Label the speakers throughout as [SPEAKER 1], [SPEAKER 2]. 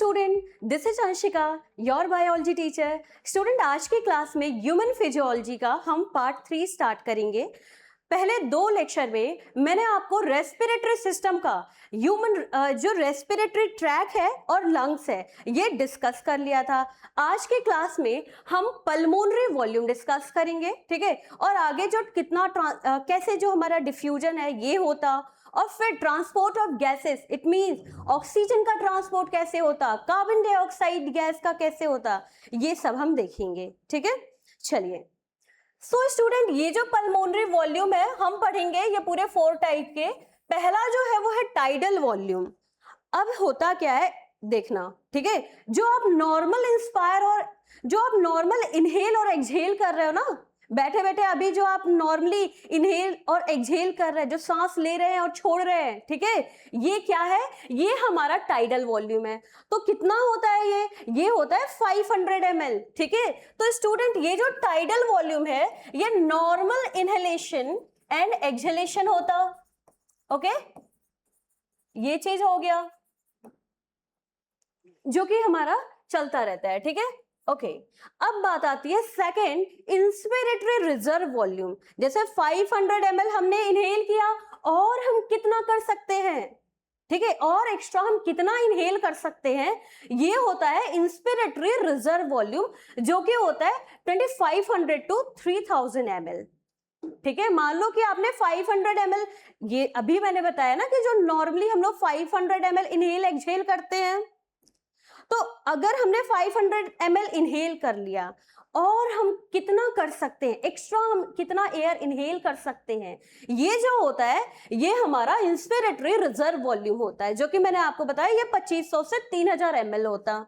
[SPEAKER 1] Student, this is Anshika, your biology teacher. Student, आज की class में ह्यूमन फिजियोलॉजी का हम पार्ट 3 स्टार्ट करेंगे। पहले 2 लेक्चर में मैंने आपको रेस्पिरेटरी सिस्टम का ह्यूमन जो रेस्पिरेटरी ट्रैक है और लंग्स है ये डिस्कस कर लिया था। आज की क्लास में हम पल्मोनरी वॉल्यूम डिस्कस करेंगे, ठीक है। और आगे जो कितना कैसे जो हमारा डिफ्यूजन है ये होता, और फिर transport of gases, it means oxygen का ट्रांसपोर्ट कैसे होता, कार्बन डाइऑक्साइड गैस का कैसे होता, ये सब हम देखेंगे, ठीक है। चलिए, सो स्टूडेंट, ये जो पल्मोनरी वॉल्यूम है हम पढ़ेंगे ये पूरे 4 टाइप के। पहला जो है वो है टाइडल वॉल्यूम। अब होता क्या है देखना, ठीक है। जो आप नॉर्मल इंस्पायर और जो आप नॉर्मल इनहेल और एक्सहेल कर रहे हो ना, बैठे बैठे अभी जो आप नॉर्मली इनहेल और एक्सहेल कर रहे हैं, जो सांस ले रहे हैं और छोड़ रहे हैं, ठीक है, ये क्या है, ये हमारा टाइडल वॉल्यूम है। तो कितना होता है ये होता है 500 ml, ठीक है। तो स्टूडेंट, ये जो टाइडल वॉल्यूम है ये नॉर्मल इनहेलेशन एंड एक्सहेलेशन होता, ओके। ये चीज हो गया जो कि हमारा चलता रहता है, ठीक है, ओके। अब बात आती है सेकेंड, इंस्पिरेटरी रिजर्व वॉल्यूम। जैसे 500 ml हमने इनहेल किया और हम कितना कर सकते हैं, ठीक है, और एक्स्ट्रा हम कितना इनहेल कर सकते हैं, ये होता है इंस्पिरेटरी रिजर्व वॉल्यूम, जो कि होता है 2500 to 3000 ml, ठीक है। मान लो कि आपने 500 ml, ये अभी मैंने बताया ना कि जो नॉर्मली हम लोग 500 ml इनहेल एक्सहेल करते हैं, तो अगर हमने 500 ml इनहेल कर लिया और हम कितना कर सकते हैं एक्स्ट्रा, हम कितना एयर इनहेल कर सकते हैं, ये जो होता है ये हमारा इंस्पिरेटरी रिजर्व वॉल्यूम होता है, जो कि मैंने आपको बताया ये 2500 से 3000 ml होता,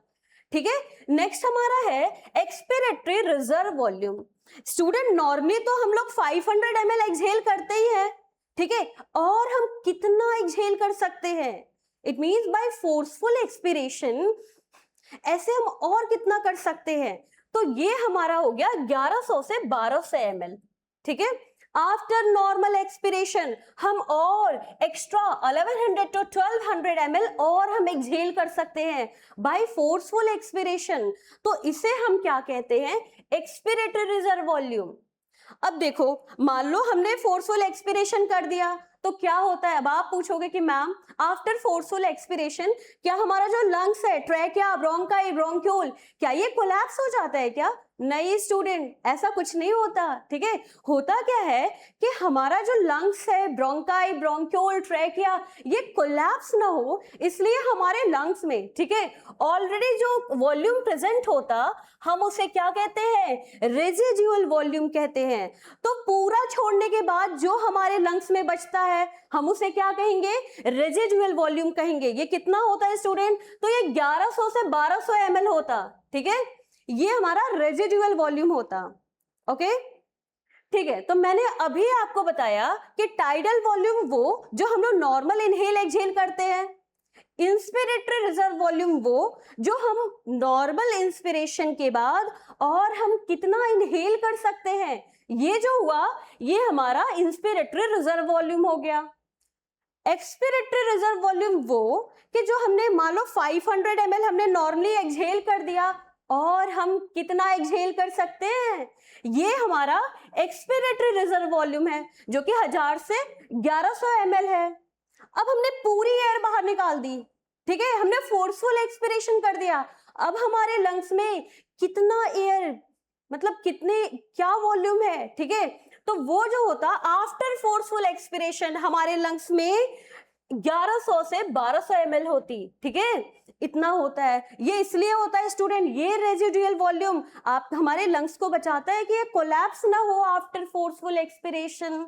[SPEAKER 1] ठीक है। नेक्स्ट हमारा है expiratory reserve volume. Student, normally तो हम लोग 500 ml एक्सहेल करते ही हैं, ठीक है, और हम कितना एक्सहेल कर सकते हैं, it means by forceful expiration ऐसे हम और कितना कर सकते हैं, तो ये हमारा हो गया 1100 से 1200 ml, ठीक है। आफ्टर नॉर्मल एक्सपिरेशन हम और एक्स्ट्रा 1100 to 1200 ml और हम एक्सहेल कर सकते हैं बाय फोर्सफुल एक्सपिरेशन, तो इसे हम क्या कहते हैं, एक्सपिरेटरी रिजर्व वॉल्यूम। अब देखो, मान लो हमने फोर्सफुल एक्सपिरेशन कर दिया तो क्या होता है, अब आप पूछोगे कि मैम आफ्टर फोर्सफुल एक्सपिरेशन क्या हमारा जो लंग्स है, ट्रैकिया, ब्रोंकाई, ब्रोंक्यूल, क्या ये कोलैप्स हो जाता है क्या? नहीं स्टूडेंट, ऐसा कुछ नहीं होता, ठीक है। होता क्या है कि हमारा जो लंग्स है, ब्रोंकाई, ब्रोंक्यूल, ट्रैकिया, ये कोलैप्स ना हो इसलिए हमारे लंग्स में, ठीक है, ऑलरेडी जो वॉल्यूम प्रेजेंट होता हम उसे क्या कहते हैं, रेजिडुअल वॉल्यूम कहते हैं। तो पूरा छोड़ने के बाद जो हमारे लंग्स में बचता है हम उसे क्या कहेंगे, रेजिडुअल वॉल्यूम कहेंगे। ये कितना होता है स्टूडेंट, तो ये 1100 से 1200 ml होता, ठीक है, ये हमारा रेजिडुअल वॉल्यूम होता, ओके, ठीक है। तो मैंने अभी आपको बताया कि टाइडल वॉल्यूम वो जो हम लोग नॉर्मल इनहेल एक्सहेल करते हैं, इंस्पिरेटरी रिजर्व वॉल्यूम वो जो हम नॉर्मल इंस्पिरेशन के बाद और हम कितना इनहेल कर सकते हैं, ये जो हुआ ये हमारा इंस्पिरेटरी रिजर्व वॉल्यूम हो गया। एक्सपिरेटरी रिजर्व वॉल्यूम वो कि जो हमने मान लो 500 ml हमने नॉर्मली एक्सहेल कर दिया और हम कितना एक्सहेल कर सकते हैं, ये हमारा एक्सपिरेटरी रिजर्व वॉल्यूम है, जो कि 1000 से 1100 ml है। अब हमने पूरी एयर बाहर निकाल दी, ठीक है, हमने फोर्सफुल एक्सपिरेशन कर दिया, अब हमारे लंग्स में कितना एयर, मतलब कितने क्या वॉल्यूम है, ठीक है। तो वो जो होता आफ्टर फोर्सफुल एक्सपिरेशन हमारे लंग्स में 1100 से 1200 ml होती, ठीक है, इतना होता है। ये इसलिए होता है स्टूडेंट, ये रेजिडुअल वॉल्यूम आप हमारे लंग्स को बचाता है कि ये कोलैप्स ना हो after forceful expiration,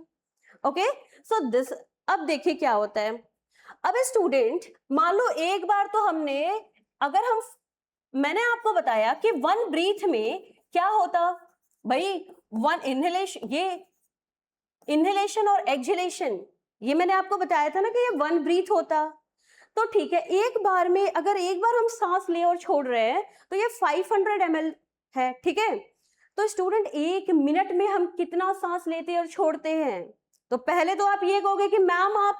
[SPEAKER 1] okay. So this, अब देखिए क्या होता है। अब स्टूडेंट, मान लो एक बार तो हमने, अगर हम, मैंने आपको बताया कि वन ब्रीथ में क्या होता भाई, वन इनहेलेशन, ये इनहेलेशन और एक्सहेलेशन, ये मैंने आपको बताया था ना कि ये वन ब्रीथ होता, तो ठीक है, एक बार में अगर एक बार हम सांस ले और छोड़ रहे हैं तो ये 500 ml है, ठीक है। तो स्टूडेंट, एक मिनट में हम कितना सांस लेते और छोड़ते हैं, तो पहले तो आप ये कहोगे कि मैम आप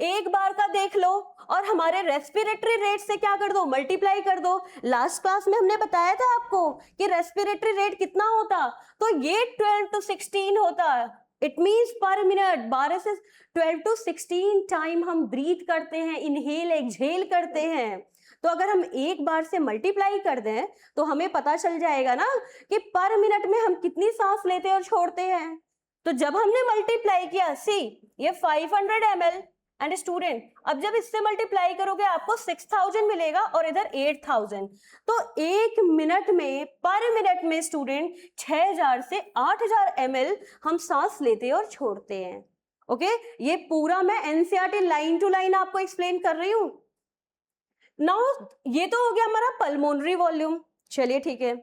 [SPEAKER 1] एक बार का देख लो और हमारे रेस्पिरेटरी रेट से क्या कर दो, मल्टीप्लाई कर दो। लास्ट क्लास में हमने बताया था आपको कि रेस्पिरेटरी रेट कितना होता, तो ये 12 to 16 होता। इट मीन्स पर मिनट 12 से 12 to 16 टाइम हम ब्रीथ करते हैं, इनहेल एक्सहेल करते हैं। तो अगर हम एक बार से मल्टीप्लाई कर दें तो हमें पता चल जाएगा ना कि पर मिनट में हम कितनी सांस लेते और छोड़ते हैं। तो जब हमने मल्टीप्लाई किया, सी ये 500 ml एंड स्टूडेंट, अब जब इससे मल्टीप्लाई करोगे आपको 6000 मिलेगा और इधर 8000। तो एक मिनट में, पर मिनट में स्टूडेंट 6000 से 8000 ml हम सांस लेते और छोड़ते हैं। ओके, ये पूरा मैं एनसीईआरटी लाइन टू लाइन आपको एक्सप्लेन कर रही हूं। नाउ ये तो हो गया हमारा पल्मोनरी वॉल्यूम। चलिए ठीक है,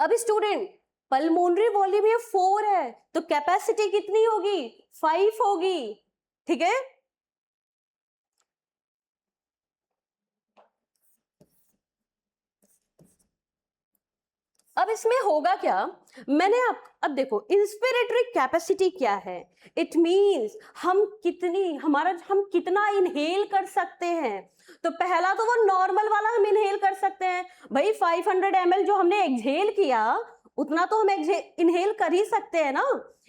[SPEAKER 1] अब स्टूडेंट पल्मोनरी वॉल्यूम ये 4 है, तो कैपेसिटी कितनी होगी, 5 होगी। ठीक है, अब इसमें होगा क्या, मैंने अब देखो इंस्पिरेटरी कैपेसिटी क्या है। इट मींस हम कितना इनहेल कर सकते हैं। तो पहला तो वो नॉर्मल वाला हम इनहेल कर सकते हैं भाई, 500 ml जो हमने एक्सहेल किया उतना तो हम इनहेल कर ही सकते हैं ना।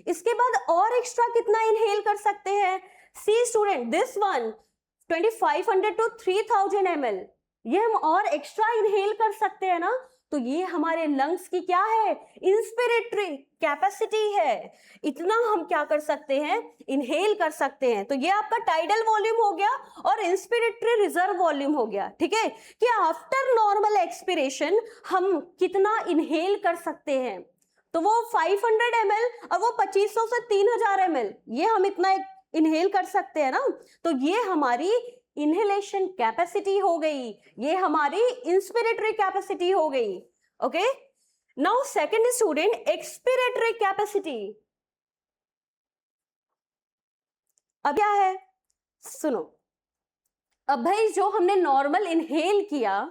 [SPEAKER 1] इसके बाद और एक्स्ट्रा कितना इनहेल कर सकते हैं, सी student this one 2500 to 3000 ml, ये हम और एक्स्ट्रा इनहेल कर सकते हैं ना। तो ये हमारे लंग्स की क्या है, इंस्पिरेटरी कैपेसिटी है। इतना हम क्या कर सकते हैं, इनहेल कर सकते हैं। तो ये आपका टाइडल वॉल्यूम हो गया और इंस्पिरेटरी रिजर्व वॉल्यूम हो गया। ठीक है, कि आफ्टर नॉर्मल एक्सपिरेशन हम कितना इनहेल कर सकते हैं। तो वो 500 ml और वो 2500 से 3000 ml, ये हम इतना इनहेल कर सकते हैं ना। तो ये हमारी इनहेलेशन कैपेसिटी हो गई, ये हमारी इंस्पिरेटरी कैपेसिटी हो गई। Okay, now second student expiratory capacity. अब क्या है, सुनो, अब भाई जो हमने नॉर्मल इनहेल किया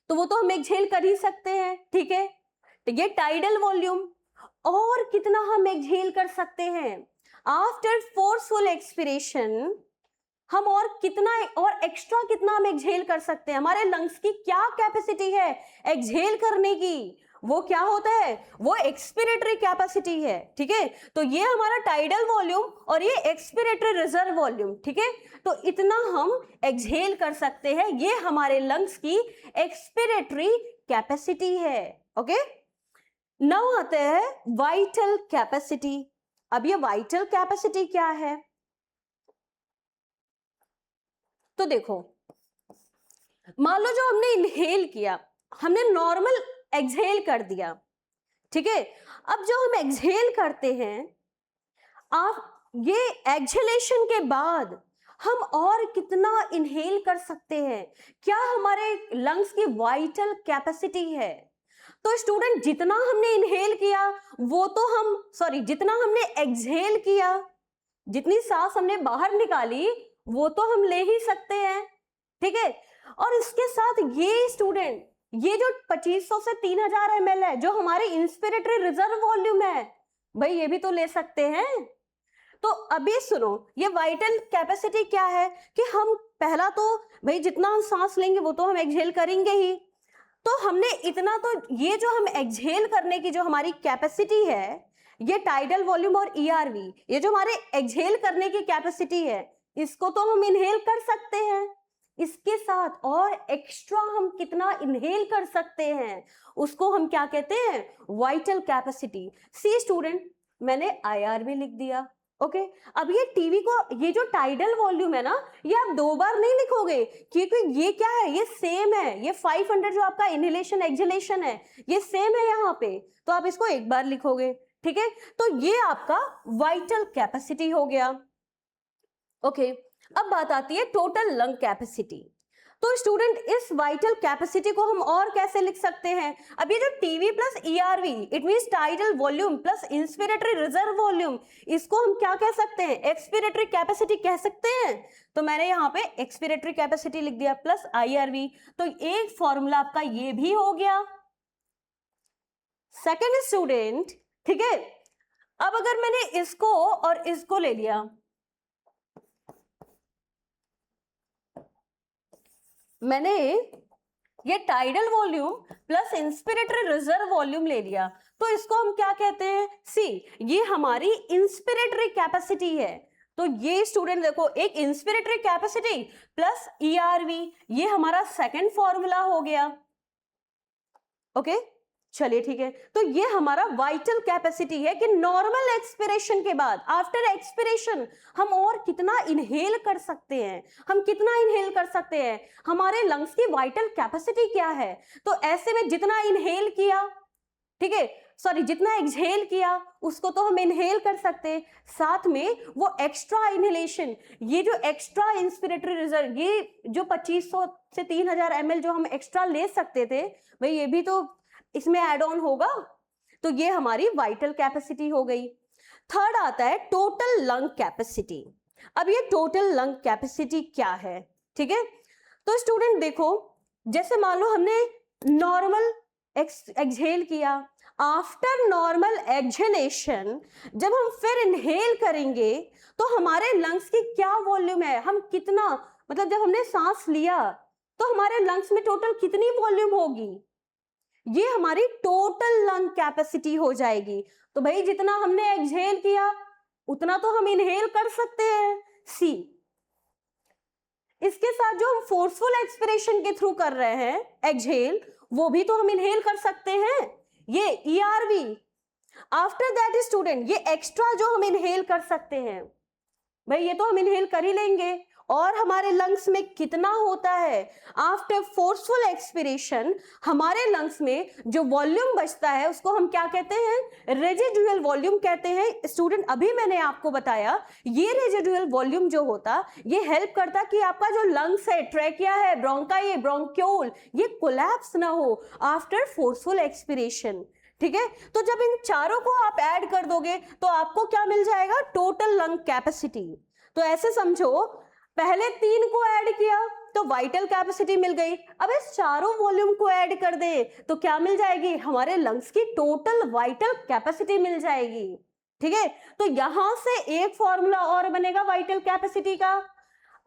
[SPEAKER 1] तो वो तो हम एक्सहेल कर ही सकते हैं। ठीक है, तो ये टाइडल वॉल्यूम, और कितना हम एक्सहेल कर सकते हैं आफ्टर फोर्सफुल एक्सपिरेशन, हम और कितना और एक्स्ट्रा कितना हम एक्सहेल कर सकते हैं। हमारे लंग्स की क्या कैपेसिटी है एक्सहेल करने की, वो क्या होता है, वो एक्सपिरेटरी कैपेसिटी है। ठीक है, तो ये हमारा टाइडल वॉल्यूम और ये एक्सपिरेटरी रिजर्व वॉल्यूम। ठीक है, तो इतना हम एक्सहेल कर सकते हैं, ये हमारे लंग्स की एक्सपिरेटरी कैपेसिटी है। ओके, नाउ आते हैं वाइटल कैपेसिटी। अब ये वाइटल कैपेसिटी क्या है, तो देखो मान लो जो हमने इनहेल किया, हमने नॉर्मल एक्सहेल कर दिया। ठीक है, अब जो हम एक्सहेल करते हैं, आप ये एक्सहेलेशन के बाद हम और कितना इनहेल कर सकते हैं, क्या हमारे लंग्स की वाइटल कैपेसिटी है। तो स्टूडेंट जितना हमने इनहेल किया वो तो हम जितना हमने एक्सहेल किया, जितनी सांस हमने बाहर निकाली वो तो हम ले ही सकते हैं। ठीक है, और इसके साथ ये स्टूडेंट, ये जो 2500 से 3000 ml है जो हमारी इंस्पिरेटरी रिजर्व वॉल्यूम है, भाई ये भी तो ले सकते हैं। तो अभी सुनो, ये वाइटल कैपेसिटी क्या है कि हम पहला तो भाई जितना हम सांस लेंगे वो तो हम एक्सहेल करेंगे ही। तो हमने इतना, तो ये जो हम एक्सहेल करने की जो हमारी कैपेसिटी है, ये टाइडल वॉल्यूम और ईआरवी, ये जो हमारे एक्सहेल करने की कैपेसिटी है, इसको तो हम इनहेल कर सकते हैं। इसके साथ और एक्स्ट्रा हम कितना इनहेल कर सकते हैं उसको हम क्या कहते हैं, वाइटल कैपेसिटी। सी स्टूडेंट, मैंने आईआरवी लिख दिया। ओके, अब ये टीवी को, ये जो टाइडल वॉल्यूम है ना, ये आप दो बार नहीं लिखोगे क्योंकि ये क्या है, ये सेम है। ये 500 जो आपका इनहेलेशन एक्सहेलेशन है ये सेम है यहाँ पे, तो आप इसको एक बार लिखोगे। ठीक है, तो ये आपका वाइटल कैपेसिटी हो गया। ओके, अब बात आती है टोटल लंग कैपेसिटी। तो स्टूडेंट इस वाइटल कैपेसिटी को हम और कैसे लिख सकते हैं, अब ये जो TV plus ERV, it means tidal volume plus inspiratory reserve volume, इसको हम क्या कह सकते हैं, एक्सपिरेटरी कैपेसिटी कह सकते हैं। तो मैंने यहाँ पे एक्सपिरेटरी कैपेसिटी लिख दिया प्लस आईआरवी, तो एक फॉर्मूला आपका ये भी हो गया। सेकेंड स्टूडेंट, ठीक है, अब अगर मैंने इसको और इसको ले लिया, मैंने ये tidal volume plus inspiratory reserve volume ले लिया, तो इसको हम क्या कहते हैं? सी, ये हमारी इंस्पिरेटरी कैपेसिटी है। तो ये स्टूडेंट देखो, एक इंस्पिरेटरी कैपेसिटी प्लस ईआरवी, ये हमारा सेकंड फॉर्मूला हो गया। ओके, चलिए ठीक है। तो ये हमारा वाइटल कैपेसिटी है कि नॉर्मल एक्सपिरेशन के बाद, आफ्टर एक्सपिरेशन हम और कितना इनहेल कर सकते हैं, हम कितना इनहेल कर सकते हैं, हमारे लंग्स की वाइटल कैपेसिटी क्या है। तो ऐसे में जितना इनहेल किया, ठीक है, सॉरी जितना एक्सहेल किया उसको तो हम इनहेल कर सकते हैं, साथ में वो एक्स्ट्रा इनहेलेशन, ये जो एक्स्ट्रा इंस्पिरेटरी रिजर्व, ये जो 2500 से 3000 ml जो हम एक्स्ट्रा ले सकते थे, भाई ये भी तो इसमें ऐड ऑन होगा। तो ये हमारी वाइटल कैपेसिटी हो गई। थर्ड आता है टोटल लंग कैपेसिटी। अब ये टोटल लंग कैपेसिटी क्या है? ठीक है, तो स्टूडेंट देखो, जैसे मान लो हमने नॉर्मल एक्सहेल किया, आफ्टर नॉर्मल एक्सहेलेशन जब हम फिर इनहेल करेंगे तो हमारे लंग्स की क्या वॉल्यूम है, हम कितना, मतलब जब हमने सांस लिया तो हमारे लंग्स में टोटल कितनी वॉल्यूम होगी, ये हमारी टोटल लंग कैपेसिटी हो जाएगी। तो भाई जितना हमने एक्सहेल किया उतना तो हम इनहेल कर सकते हैं, सी। इसके साथ जो हम फोर्सफुल एक्सपिरेशन के थ्रू कर रहे हैं एक्सहेल, वो भी तो हम इनहेल कर सकते हैं, ये ईआरवी। आफ्टर दैट स्टूडेंट, ये एक्स्ट्रा जो हम इनहेल कर सकते हैं, भाई ये तो हम इनहेल कर ही लेंगे, और हमारे लंग्स में कितना होता है आफ्टर फोर्सफुल एक्सपिरेशन, हमारे लंग्स में जो वॉल्यूम बचता है उसको हम क्या कहते हैं? रेजिडुअल वॉल्यूम कहते हैं। स्टूडेंट अभी मैंने आपको बताया, ये रेजिडुअल वॉल्यूम जो होता, ये हेल्प करता कि आपका जो लंग्स है, ट्रैकिया है, ब्रोंकाई, ब्रोंक्यूल, ये कोलैप्स ना हो आफ्टर फोर्सफुल एक्सपिरेशन। ठीक है, तो जब इन चारों को आप ऐड कर दोगे तो आपको क्या मिल जाएगा? Total lung capacity. तो ऐसे समझो, पहले 3 को ऐड किया तो वाइटल कैपेसिटी मिल गई, अब इस चारों वॉल्यूम को ऐड कर दे तो क्या मिल जाएगी? हमारे लंग्स की टोटल वाइटल कैपेसिटी मिल जाएगी। ठीक है, तो यहां से एक फॉर्मूला और बनेगा वाइटल कैपेसिटी का।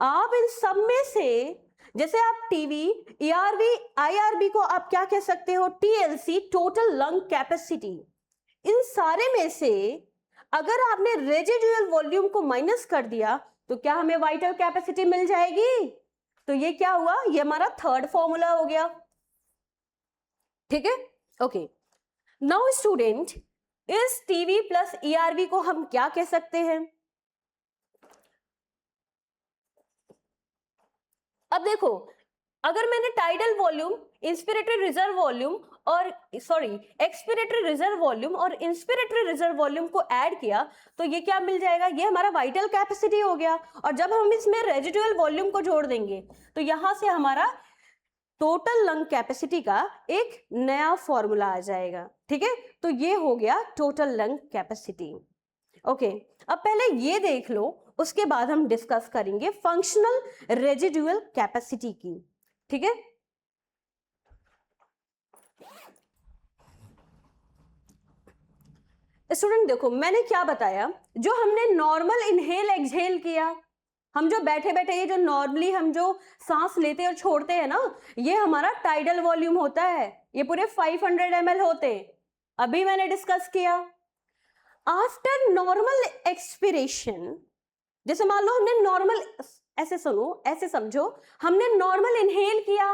[SPEAKER 1] आप इन सब में से, जैसे आप टीवी, ईआरवी, आईआरबी को आप क्या कह सकते हो? TLC, total lung capacity. इन सारे में से अगर आपने रेजिडुअल वॉल्यूम को माइनस कर दिया तो क्या हमें वाइटल कैपेसिटी मिल जाएगी? तो ये क्या हुआ? ये हमारा थर्ड फॉर्मूला हो गया। ठीक है, ओके। नाउ स्टूडेंट, इस टीवी प्लस ईआरवी को हम क्या कह सकते हैं? अब देखो, अगर मैंने tidal volume, inspiratory reserve volume और एक्सपिरेटरी रिजर्व वॉल्यूम और इंस्पिरेटरी रिजर्व वॉल्यूम को ऐड किया तो ये क्या मिल जाएगा? ये हमारा वाइटल कैपेसिटी हो गया। और जब हम इसमें रेजिडुअल वॉल्यूम को जोड़ देंगे तो यहां से हमारा टोटल लंग कैपेसिटी का एक नया फॉर्मूला आ जाएगा। ठीक है, तो ये हो गया टोटल लंग कैपेसिटी। ओके, अब पहले ये देख लो, उसके बाद हम डिस्कस करेंगे फंक्शनल रेजिडुअल कैपेसिटी की। ठीक है, स्टूडेंट देखो, मैंने क्या बताया, जो हमने नॉर्मल इनहेल एक्सहेल किया, हम जो बैठे बैठे ये जो नॉर्मली हम जो सांस लेते और छोड़ते हैं ना, ये हमारा टाइडल वॉल्यूम होता है, ये पूरे 500 ml होते, अभी मैंने डिस्कस किया। आफ्टर नॉर्मल एक्सपिरेशन, जैसे मान लो हमने नॉर्मल, ऐसे सुनो, ऐसे समझो, हमने नॉर्मल इनहेल किया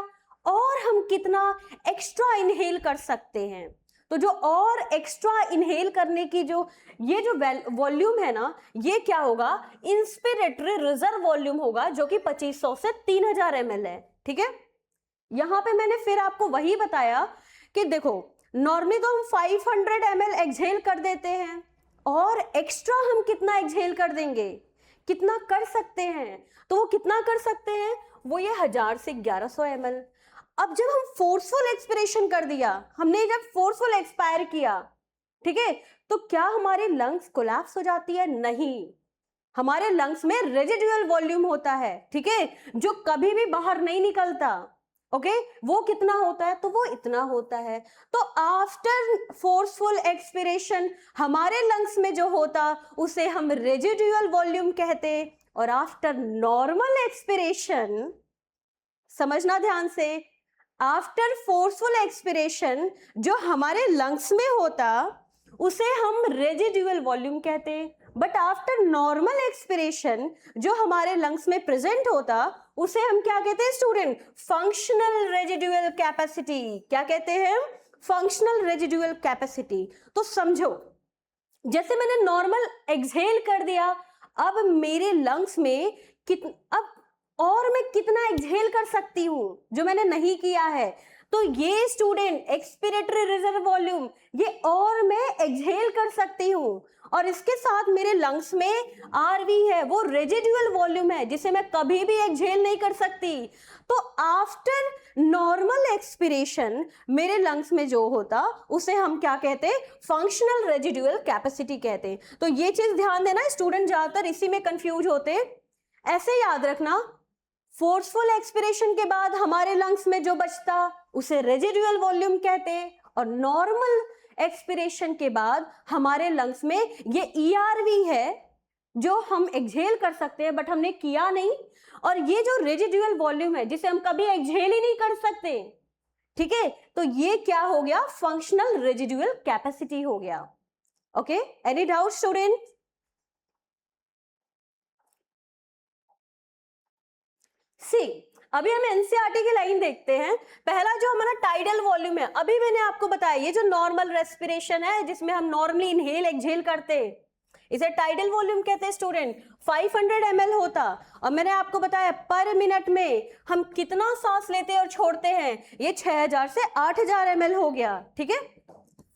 [SPEAKER 1] और हम कितना एक्स्ट्रा इनहेल कर सकते हैं, तो जो और एक्स्ट्रा इनहेल करने की जो ये जो वॉल्यूम है ना, ये क्या होगा? इंस्पिरेटरी रिजर्व वॉल्यूम होगा, जो कि 2500 से 3000 ml है। ठीक है, यहां पे मैंने फिर आपको वही बताया कि देखो, नॉर्मली तो हम 500 ml एक्सहेल कर देते हैं, और एक्स्ट्रा हम कितना एक्सहेल कर देंगे, कितना कर सकते हैं? तो वो कितना कर सकते हैं? वो ये 1000 से 1100 ml। अब जब हम फोर्सफुल एक्सपिरेशन कर दिया, हमने जब फोर्सफुल एक्सपायर किया, ठीक है, तो क्या हमारे लंग्स कोलैप्स हो जाती है? नहीं, हमारे लंग्स में रेजिडुअल वॉल्यूम होता है, ठीक है, जो कभी भी बाहर नहीं निकलता। ओके वो कितना होता है, तो वो इतना होता है। तो आफ्टर फोर्सफुल एक्सपिरेशन हमारे लंग्स में जो होता उसे हम रेजिडुअल वॉल्यूम कहते, और आफ्टर नॉर्मल एक्सपिरेशन, समझना ध्यान से, आफ्टर फोर्सफुल एक्सपिरेशन जो हमारे लंग्स में होता उसे हम रेजिडुअल वॉल्यूम कहते, बट आफ्टर नॉर्मल एक्सपिरेशन जो हमारे लंग्स में प्रेजेंट होता उसे हम क्या कहते हैं स्टूडेंट, फंक्शनल रेजिडुअल कैपेसिटी। क्या कहते हैं, फंक्शनल रेजिडुअल कैपेसिटी। तो समझो, जैसे मैंने नॉर्मल एक्सहेल कर दिया, अब मेरे लंग्स में अब और मैं कितना एक्सहेल कर सकती हूं जो मैंने नहीं किया है, तो ये स्टूडेंट एक्सपिरेटरी रिजर्व वॉल्यूम, ये और मैं एक्सहेल कर सकती हूं, और इसके साथ मेरे लंग्स में आरवी है, वो रेजिडुअल वॉल्यूम है जिसे मैं कभी भी एक्सहेल नहीं कर सकती। तो आफ्टर नॉर्मल एक्सपिरेशन मेरे लंग्स में जो होता उसे हम क्या कहते हैं, फंक्शनल रेजिडुअल कैपेसिटी कहते हैं। तो ये चीज ध्यान देना, स्टूडेंट ज्यादातर इसी में कंफ्यूज होते। ऐसे याद रखना, फोर्सफुल एक्सपिरेशन के बाद हमारे लंग्स में जो बचता उसे रेजिडुअल वॉल्यूम कहते, और नॉर्मल एक्सपिरेशन के बाद हमारे लंग्स में ये ईआरवी है जो हम एक्सहेल कर सकते हैं बट हमने किया नहीं, और ये जो रेजिडुअल वॉल्यूम है जिसे हम कभी एक्सहेल ही नहीं कर सकते, ठीक है, तो ये क्या हो गया, फंक्शनल रेजिडुअल कैपेसिटी हो गया। Okay, any doubt student? See, अभी हम एनसीईआरटी की लाइन देखते हैं। पहला जो हमारा टाइडल वॉल्यूम है, अभी मैंने आपको बताया ये जो नॉर्मल रेस्पिरेशन है जिसमें हम नॉर्मली इनहेल एक्सहेल करते हैं, इसे टाइडल वॉल्यूम कहते हैं स्टूडेंट। 500 ml होता, और मैंने आपको बताया पर मिनट में हम कितना सांस लेते हैं और छोड़ते हैं, ये 6000 से 8000 ml हो गया, ठीक है।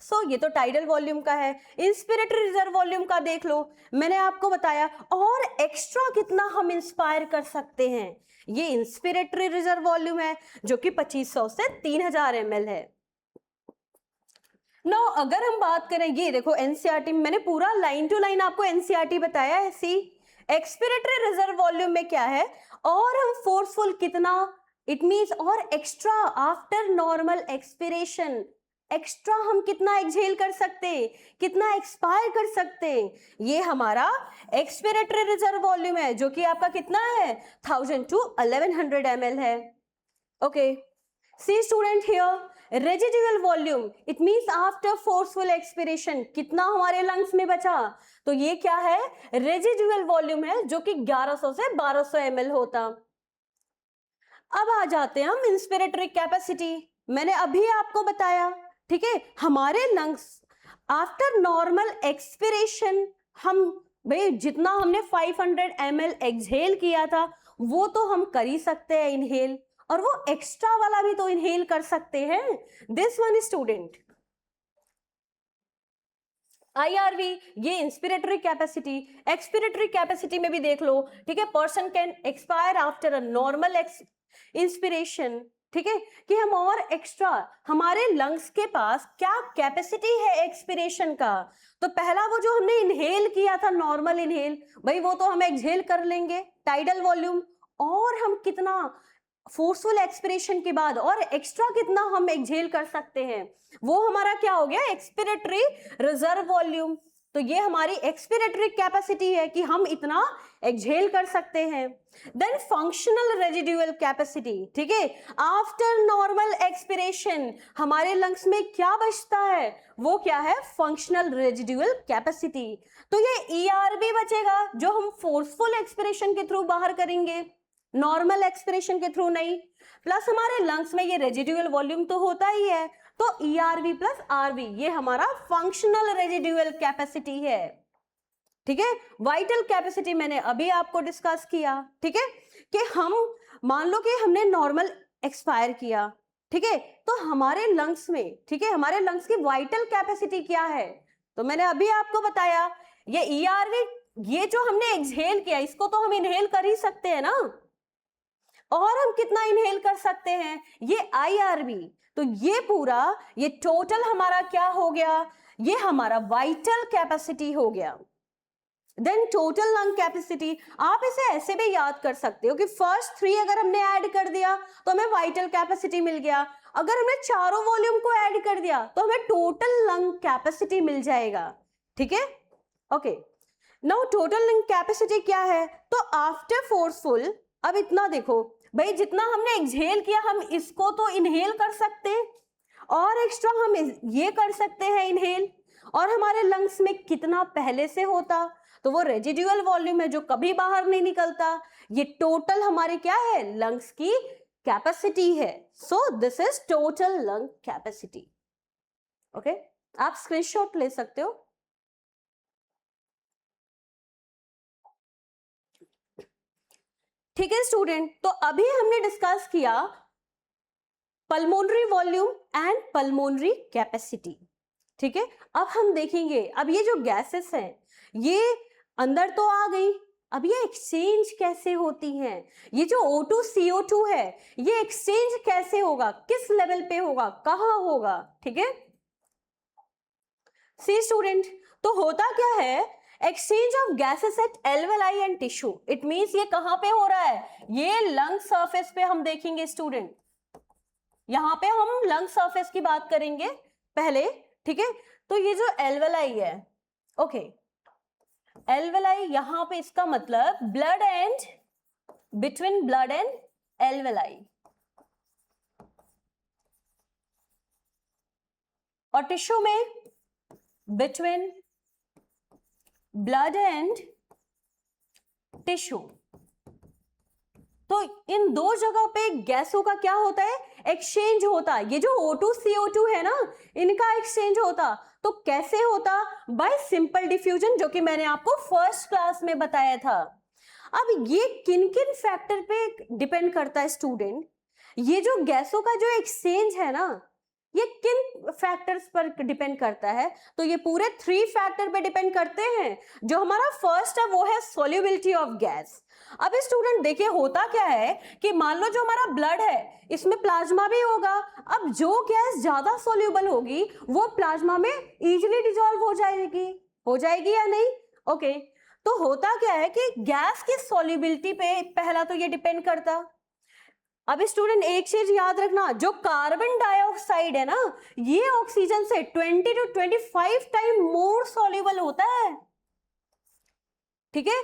[SPEAKER 1] सो ये तो टाइडल वॉल्यूम का है। इंस्पिरेटरी रिजर्व वॉल्यूम का देख लो, मैंने आपको बताया और एक्स्ट्रा कितना हम इंस्पायर कर सकते हैं, ये इंस्पिरेटरी रिजर्व वॉल्यूम है जो कि 2500 से 3000 ml है। नो अगर हम बात करें, ये देखो एनसीईआरटी में मैंने पूरा लाइन टू लाइन आपको एनसीईआरटी बताया है। सी, एक्सपिरेटरी रिजर्व वॉल्यूम में क्या है, और हम फोर्सफुल कितना, इट मींस और extra after normal expiration, extra हम कितना एक्सहेल कर सकते, कितना एक्सपायर कर सकते, ये हमारा एक्सपिरेटरी रिजर्व वॉल्यूम है जो कि आपका कितना है 1000 to 1100 ml है। Okay, see student here, residual volume it means after forceful expiration कितना हमारे लंग्स में बचा, तो ये क्या है, रेजिडुअल वॉल्यूम है जो कि 1100 से 1200 ml होता। अब आ जाते हैं हम इंस्पिरेटरी कैपेसिटी। मैंने अभी आपको बताया, ठीक है, हमारे लंग्स आफ्टर नॉर्मल एक्सपिरेशन, हम भाई जितना हमने 500 ml एक्सहेल किया था वो तो हम कर ही सकते हैं इनहेल, और वो एक्स्ट्रा वाला भी तो इनहेल कर सकते हैं। दिस वन स्टूडेंट आईआरवी, ये इंस्पिरेटरी कैपेसिटी। एक्सपिरेटरी कैपेसिटी में भी देख लो, ठीक है, person can expire after a normal inspiration, ठीक है, कि हम और एक्स्ट्रा हमारे लंग्स के पास क्या कैपेसिटी है एक्सपिरेशन का। तो पहला वो जो हमने इनहेल किया था नॉर्मल इनहेल, भाई वो तो हम एक्सहेल कर लेंगे टाइडल वॉल्यूम, और हम कितना फोर्सफुल एक्सपिरेशन के बाद और एक्स्ट्रा कितना हम एक्सहेल कर सकते हैं, वो हमारा क्या हो गया, एक्सपिरेटरी रिजर्व वॉल्यूम। तो ये हमारी एक्सपिरेटरी कैपेसिटी है कि हम इतना एक्सहेल कर सकते हैं। देन फंक्शनल रेजिडुअल कैपेसिटी, ठीक है, आफ्टर नॉर्मल एक्सपिरेशन हमारे लंग्स में क्या बचता है, वो क्या है, फंक्शनल रेजिडुअल कैपेसिटी। तो ये ईआरबी बचेगा जो हम फोर्सफुल एक्सपिरेशन के थ्रू बाहर करेंगे, नॉर्मल एक्सपिरेशन के थ्रू नहीं, प्लस हमारे लंग्स में ये रेजिडुअल वॉल्यूम तो होता ही है, तो ईआरवी प्लस आरवी ये हमारा फंक्शनल रेजिडुअल कैपेसिटी है, ठीक है। वाइटल कैपेसिटी मैंने अभी आपको डिस्कस किया, ठीक है, कि हम मान लो कि हमने नॉर्मल एक्सपायर किया, ठीक है, तो हमारे लंग्स में, ठीक है, हमारे लंग्स की वाइटल कैपेसिटी क्या है, तो मैंने अभी आपको बताया ये ईआरवी, ये जो हमने एक्सहेल किया इसको तो हम इनहेल कर ही सकते हैं ना, और हम कितना इनहेल कर सकते हैं, ये आईआरवी। तो ये पूरा ये टोटल हमारा क्या हो गया, ये हमारा वाइटल कैपेसिटी हो गया। देन टोटल लंग कैपेसिटी, आप इसे ऐसे भी याद कर सकते हो कि फर्स्ट 3 अगर हमने ऐड कर दिया तो हमें वाइटल कैपेसिटी मिल गया, अगर हमने चारों वॉल्यूम को ऐड कर दिया तो हमें टोटल लंग कैपेसिटी मिल जाएगा, ठीक है। Okay, now total lung capacity क्या है, तो आफ्टर फोर्सफुल, अब इतना देखो भाई, जितना हमने एक्सहेल किया हम इसको तो इनहेल कर सकते हैं, और एक्स्ट्रा हम ये कर सकते हैं इनहेल, और हमारे लंग्स में कितना पहले से होता, तो वो रेजिडुअल वॉल्यूम है जो कभी बाहर नहीं निकलता। ये टोटल हमारी क्या है, लंग्स की कैपेसिटी है। So this is total lung capacity. Okay, आप स्क्रीनशॉट ले सकते हो। ठीक है स्टूडेंट, तो अभी हमने डिस्कस किया pulmonary volume and pulmonary capacity, ठीक है। अब हम देखेंगे, अब ये जो गैसेस हैं ये अंदर तो आ गई, अब ये एक्सचेंज कैसे होती हैं, ये जो O2 CO2 है ये एक्सचेंज कैसे होगा, किस लेवल पे होगा, कहां होगा, ठीक है। सी स्टूडेंट, तो होता क्या है, exchange of gases at alveoli and tissue, it means ये कहां पे हो रहा है, ये लंग सरफेस पे हम देखेंगे स्टूडेंट, यहां पे हम लंग सरफेस की बात करेंगे पहले, ठीक है। तो ये जो एल्वेलाई है, ओके, एल्वेलाई यहां पे इसका मतलब blood and, between blood and alveoli, और टिश्यू में बिटवीन ब्लड एंड टिश्यू। तो इन दो जगह पे गैसों का क्या होता है, एक्सचेंज होता है। ये जो O2 CO2 है ना, इनका एक्सचेंज होता, तो कैसे होता, बाय सिंपल डिफ्यूजन, जो कि मैंने आपको फर्स्ट क्लास में बताया था। अब ये किन किन फैक्टर पे डिपेंड करता है स्टूडेंट, ये जो गैसों का जो एक्सचेंज है ना, ये किन फैक्टर्स पर डिपेंड करता है, तो ये पूरे 3 फैक्टर पे डिपेंड करते हैं। जो हमारा फर्स्ट है वो है सोल्यूबिलिटी ऑफ गैस। अब स्टूडेंट देखिए होता क्या है कि मान लो जो हमारा ब्लड है इसमें प्लाज्मा भी होगा, अब जो गैस ज्यादा सोल्यूबल होगी वो प्लाज्मा में इजीली डिसॉल्व हो जाएगी या नहीं, ओके। तो होता क्या है कि गैस की सोल्यूबिलिटी पे पहला तो ये डिपेंड करता। अब स्टूडेंट एक चीज याद रखना, जो कार्बन डाइऑक्साइड है ना, ये ऑक्सीजन से 20 to 25 टाइम मोर सॉल्युबल होता है, ठीक है।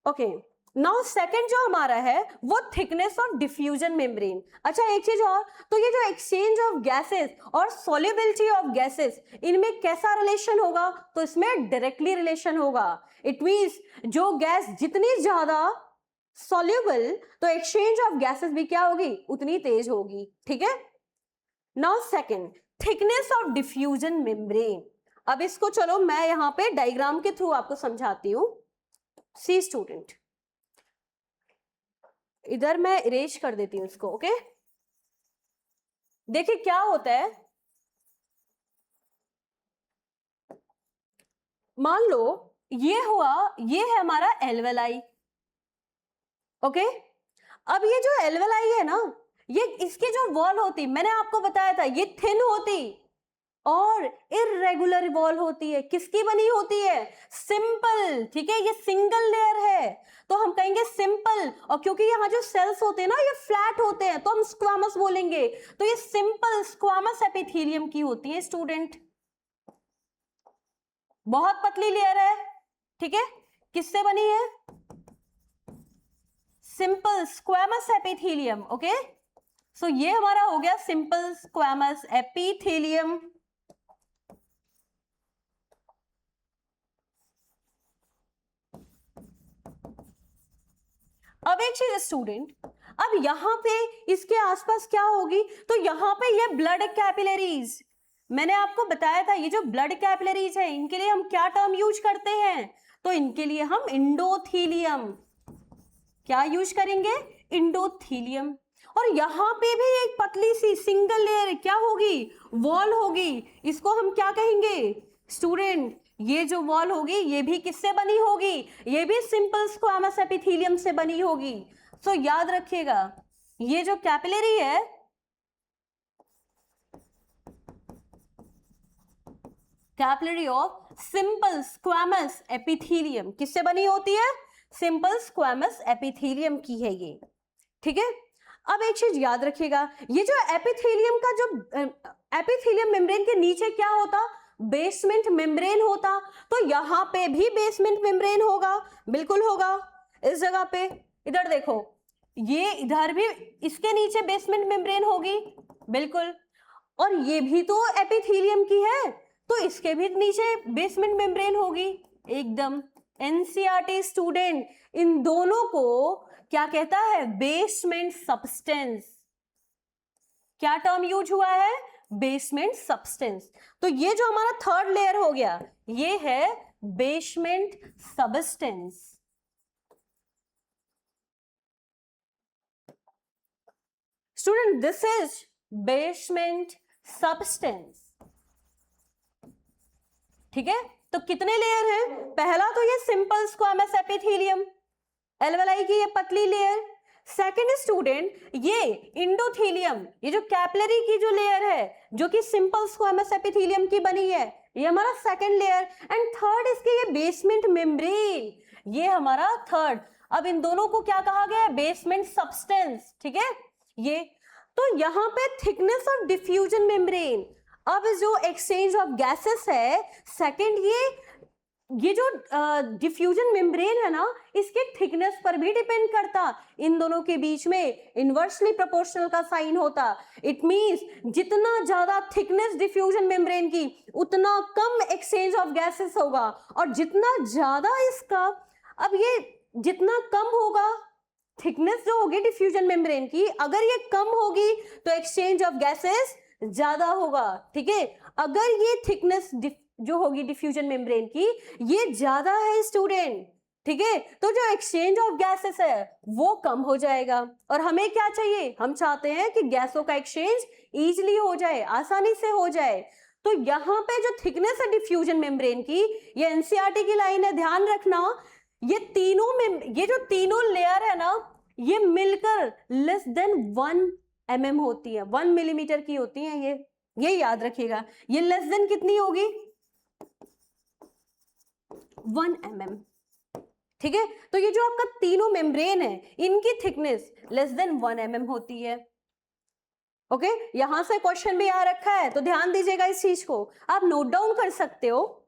[SPEAKER 1] ओके, नाउ सेकंड जो हमारा है वो थिकनेस ऑफ डिफ्यूजन मेम्ब्रेन। अच्छा एक चीज और, तो ये जो एक्सचेंज ऑफ गैसेस और सॉल्युबिलिटी ऑफ गैसेस, इनमें कैसा रिलेशन होगा, तो इसमें डायरेक्टली रिलेशन होगा। इट मींस जो गैस जितनी ज्यादा सॉल्युबल, तो एक्सचेंज ऑफ गैसेस भी क्या होगी, उतनी तेज होगी, ठीक है। Now second, thickness of diffusion membrane. अब इसको चलो मैं यहां पे डायग्राम के थ्रू आपको समझाती हूं। सी स्टूडेंट, इधर मैं इरेज कर देती हूं इसको, ओके। देखिए क्या होता है, मान लो ये हुआ, ये है हमारा एल्वेलाई, ओके। अब ये जो एल्वेलाई है ना, ये इसकी जो वॉल होती, मैंने आपको बताया था ये थिन होती और इरेगुलर वॉल होती है। किसकी बनी होती है, सिंपल, ठीक है। ये सिंगल लेयर है तो हम कहेंगे सिंपल, और क्योंकि यहाँ जो सेल्स होते हैं ना ये फ्लैट होते हैं तो हम स्क्वामस बोलेंगे। तो ये सिंपल स्क्वामस एपिथेलियम की होती है स्टूडेंट, बहुत पतली लेयर है, ठीक है। किससे बनी है, सिंपल स्क्वामस एपिथेलियम, ओके। सो ये हमारा हो गया सिंपल स्क्वामस एपिथेलियम। अब एक चीज स्टूडेंट, अब यहां पे इसके आसपास क्या होगी, तो यहां पे ये ब्लड कैपिलरीज, मैंने आपको बताया था ये जो ब्लड कैपिलरीज है इनके लिए हम क्या टर्म यूज करते हैं, तो इनके लिए हम इंडोथीलियम, क्या यूज करेंगे, इंडोथीलियम। और यहां पे भी एक पतली सी सिंगल लेयर क्या होगी, वॉल होगी, इसको हम क्या कहेंगे स्टूडेंट, ये जो वॉल होगी ये भी किससे बनी होगी, ये भी सिंपल स्क्वामस एपिथेलियम से बनी होगी। सो याद रखिएगा ये जो कैपिलरी है capillary of simple squamous epithelium किससे बनी होती है? सिंपल स्क्वैमस एपिथेलियम की है ये, ठीक है। अब एक चीज याद रखिएगा, ये जो एपिथेलियम का जो एपिथेलियम मेम्ब्रेन के नीचे क्या होता? बेसमेंट मेम्ब्रेन होता। तो यहाँ पे भी बेसमेंट मेम्ब्रेन होगा, बिल्कुल होगा। इस जगह पे इधर देखो, ये इधर भी इसके नीचे बेसमेंट मेम्ब्रेन होगी, बिल्कुल। और ये भी तो एपिथेलियम की है, तो इसके भी नीचे बेसमेंट मेम्ब्रेन होगी, एकदम। एनसीईआरटी स्टूडेंट इन दोनों को क्या कहता है? Basement substance. क्या टर्म यूज हुआ है? Basement substance. तो ये जो हमारा थर्ड लेयर हो गया, ये है basement substance. Student this is basement substance, ठीक है। तो कितने लेयर हैं? पहला तो ये सिंपल स्क्वैमस एपिथेलियम, एल्वेलाई की ये पतली लेयर। सेकंड स्टूडेंट ये इंडोथेलियम, ये जो कैपिलरी की जो लेयर है जो कि सिंपल स्क्वैमस एपिथेलियम की बनी है, ये हमारा सेकंड लेयर। एंड थर्ड इसके ये बेसमेंट मेम्ब्रेन, ये हमारा थर्ड। अब इन दोनों को क्या कहा गया है? बेसमेंट सब्सटेंस, ठीक है। ये तो यहाँ पे थिकनेस ऑफ डिफ्यूजन मेम्ब्रेन। अब जो एक्सचेंज ऑफ गैसेस है, सेकंड ये जो डिफ्यूजन मेम्ब्रेन है ना, इसके थिकनेस पर भी डिपेंड करता। इन दोनों के बीच में इनवर्सली प्रोपोर्शनल का साइन होता। इट मींस जितना ज्यादा थिकनेस डिफ्यूजन मेम्ब्रेन की, उतना कम एक्सचेंज ऑफ गैसेस होगा। और जितना ज्यादा इसका, अब ये जितना कम होगा थिकनेस जो होगी डिफ्यूजन मेम्ब्रेन की, अगर ये कम होगी तो एक्सचेंज ऑफ गैसेस ज्यादा होगा, ठीक है। अगर ये थिकनेस जो होगी डिफ्यूजन मेम्ब्रेन की, ये ज्यादा है स्टूडेंट, ठीक है, तो जो एक्सचेंज ऑफ गैसेस है वो कम हो जाएगा। और हमें क्या चाहिए? हम चाहते हैं कि गैसों का एक्सचेंज इजीली हो जाए, आसानी से हो जाए। तो यहाँ पे जो थिकनेस है डिफ्यूजन मेम्ब्रेन की, ये एनसीईआरटी की लाइन है, ध्यान रखना। ये जो तीनों लेयर है ना, ये मिलकर लेस देन 1 mm होती है, 1 मिलीमीटर की होती है। ये याद रखिएगा। ये लेस देन कितनी होगी? 1 mm, ठीक है। तो ये जो आपका तीनों मेम्ब्रेन है, इनकी थिकनेस लेस देन 1 mm होती है। ओके, यहां से क्वेश्चन भी आ रखा है, तो ध्यान दीजिएगा इस चीज को, आप नोट डाउन कर सकते हो।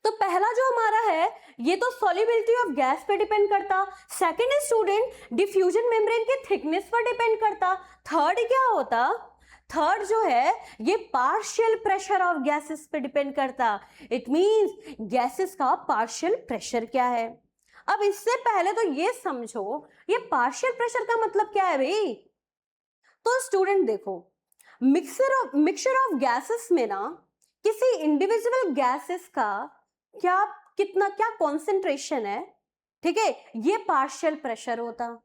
[SPEAKER 1] तो पहला जो हमारा है, ये तो सॉल्युबिलिटी ऑफ गैस पे डिपेंड करता। सेकंड स्टूडेंट डिफ्यूजन मेम्ब्रेन के थिकनेस पर डिपेंड करता। थर्ड क्या होता? थर्ड जो है ये पार्शियल प्रेशर ऑफ गैसेस पे डिपेंड करता। इट मींस गैसेस का पार्शियल प्रेशर क्या है। अब इससे पहले तो ये समझो, ये पार्शियल प्रेशर का मतलब क्या है भाई? तो स्टूडेंट देखो, मिक्सचर ऑफ गैसेस में ना, किसी इंडिविजुअल गैसेस का क्या कॉन्सेंट्रेशन है, ठीक है, ये पार्शियल प्रेशर होता।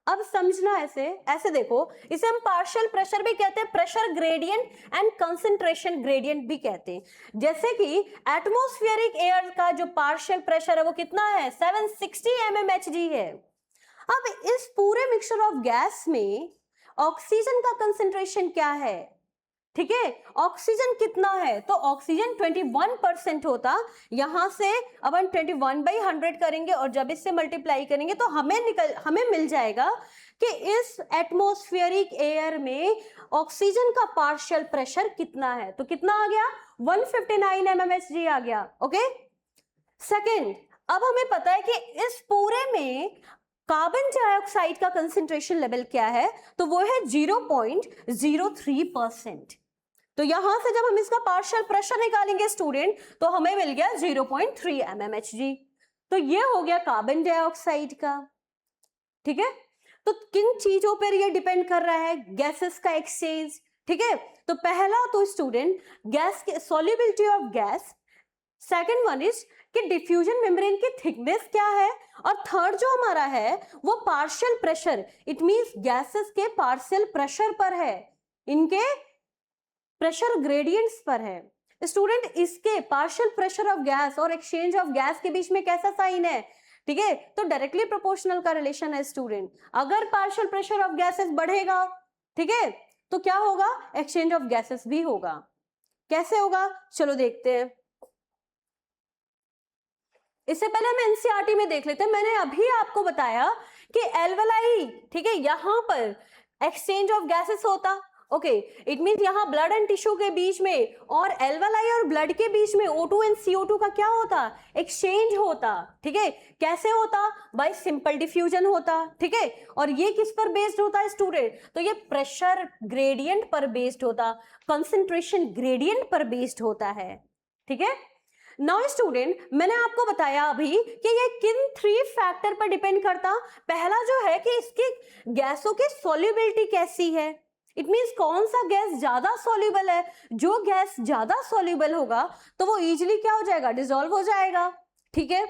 [SPEAKER 1] अब समझना, ऐसे देखो, इसे हम पार्शियल प्रेशर भी कहते हैं, pressure gradient and concentration gradient भी कहते हैं। जैसे कि एटमॉस्फेरिक एयर का जो पार्शियल प्रेशर है वो कितना है? 760 mmHg है। अब इस पूरे मिक्सचर ऑफ गैस में ऑक्सीजन का कंसंट्रेशन क्या है, ठीक है, ऑक्सीजन कितना है? तो ऑक्सीजन 21% होता। यहां से अब हम 21/100 करेंगे और जब इससे मल्टीप्लाई करेंगे तो हमें मिल जाएगा कि इस एटमॉस्फेरिक एयर में ऑक्सीजन का पार्शियल प्रेशर कितना है। तो कितना आ गया? 159 mmHg आ गया। ओके, सेकेंड, अब हमें पता है कि इस पूरे में कार्बन डाइऑक्साइड का कंसेंट्रेशन लेवल क्या है, तो वो है 0.03%। तो यहां से जब हम इसका पार्शियल प्रेशर निकालेंगे स्टूडेंट, तो हमें मिल गया 0.3 mmHg। तो ये हो गया कार्बन डाइऑक्साइड का, ठीक है। तो किन चीजों पर ये डिपेंड कर रहा है? गैसेस का एक्सचेंज, ठीक है। तो पहला तो स्टूडेंट गैस के solubility of gas, second one is कि डिफ्यूजन मेम्ब्रेन की थिकनेस क्या है, और थर्ड जो हमारा है वो partial pressure, it means gases के पार्शियल प्रेशर पर है, इनके प्रेशर ग्रेडियंट्स पर है। स्टूडेंट इसके पार्शियल प्रेशर ऑफ गैस और एक्सचेंज ऑफ गैस के बीच में कैसा साइन है, ठीक है, तो डायरेक्टली प्रोपोर्शनल का रिलेशन है स्टूडेंट। अगर पार्शियल प्रेशर ऑफ गैसेस बढ़ेगा, ठीक है, तो क्या होगा, एक्सचेंज ऑफ गैसेस भी होगा। कैसे होगा, चलो देखते हैं। इससे पहले हम एनसीईआरटी में देख लेते हैं। मैंने अभी आपको बताया कि एल्वेलाई, ठीक है, यहां पर एक्सचेंज ऑफ गैसेस होता। ओके, इट मींस यहां ब्लड एंड टिश्यू के बीच में और एल्वेलाई और ब्लड के बीच में O2 एंड CO2 का क्या होता, एक्सचेंज होता। ठीक है, कैसे होता, बाय सिंपल डिफ्यूजन होता। ठीक है, और ये किस पर बेस्ड होता है स्टूडेंट, तो ये प्रेशर ग्रेडियंट पर बेस्ड होता, कंसंट्रेशन ग्रेडियंट पर बेस्ड होता है। ठीक है, नाउ स्टूडेंट, मैंने आपको बताया अभी कि ये किन 3 फैक्टर पर डिपेंड करता। पहला जो है कि इसकी गैसों की सॉल्युबिलिटी कैसी है, इट मींस कौन सा गैस ज्यादा सॉल्युबल है। जो गैस ज्यादा सॉल्युबल होगा तो वो इजीली क्या हो जाएगा, डिसॉल्व हो जाएगा। ठीक है,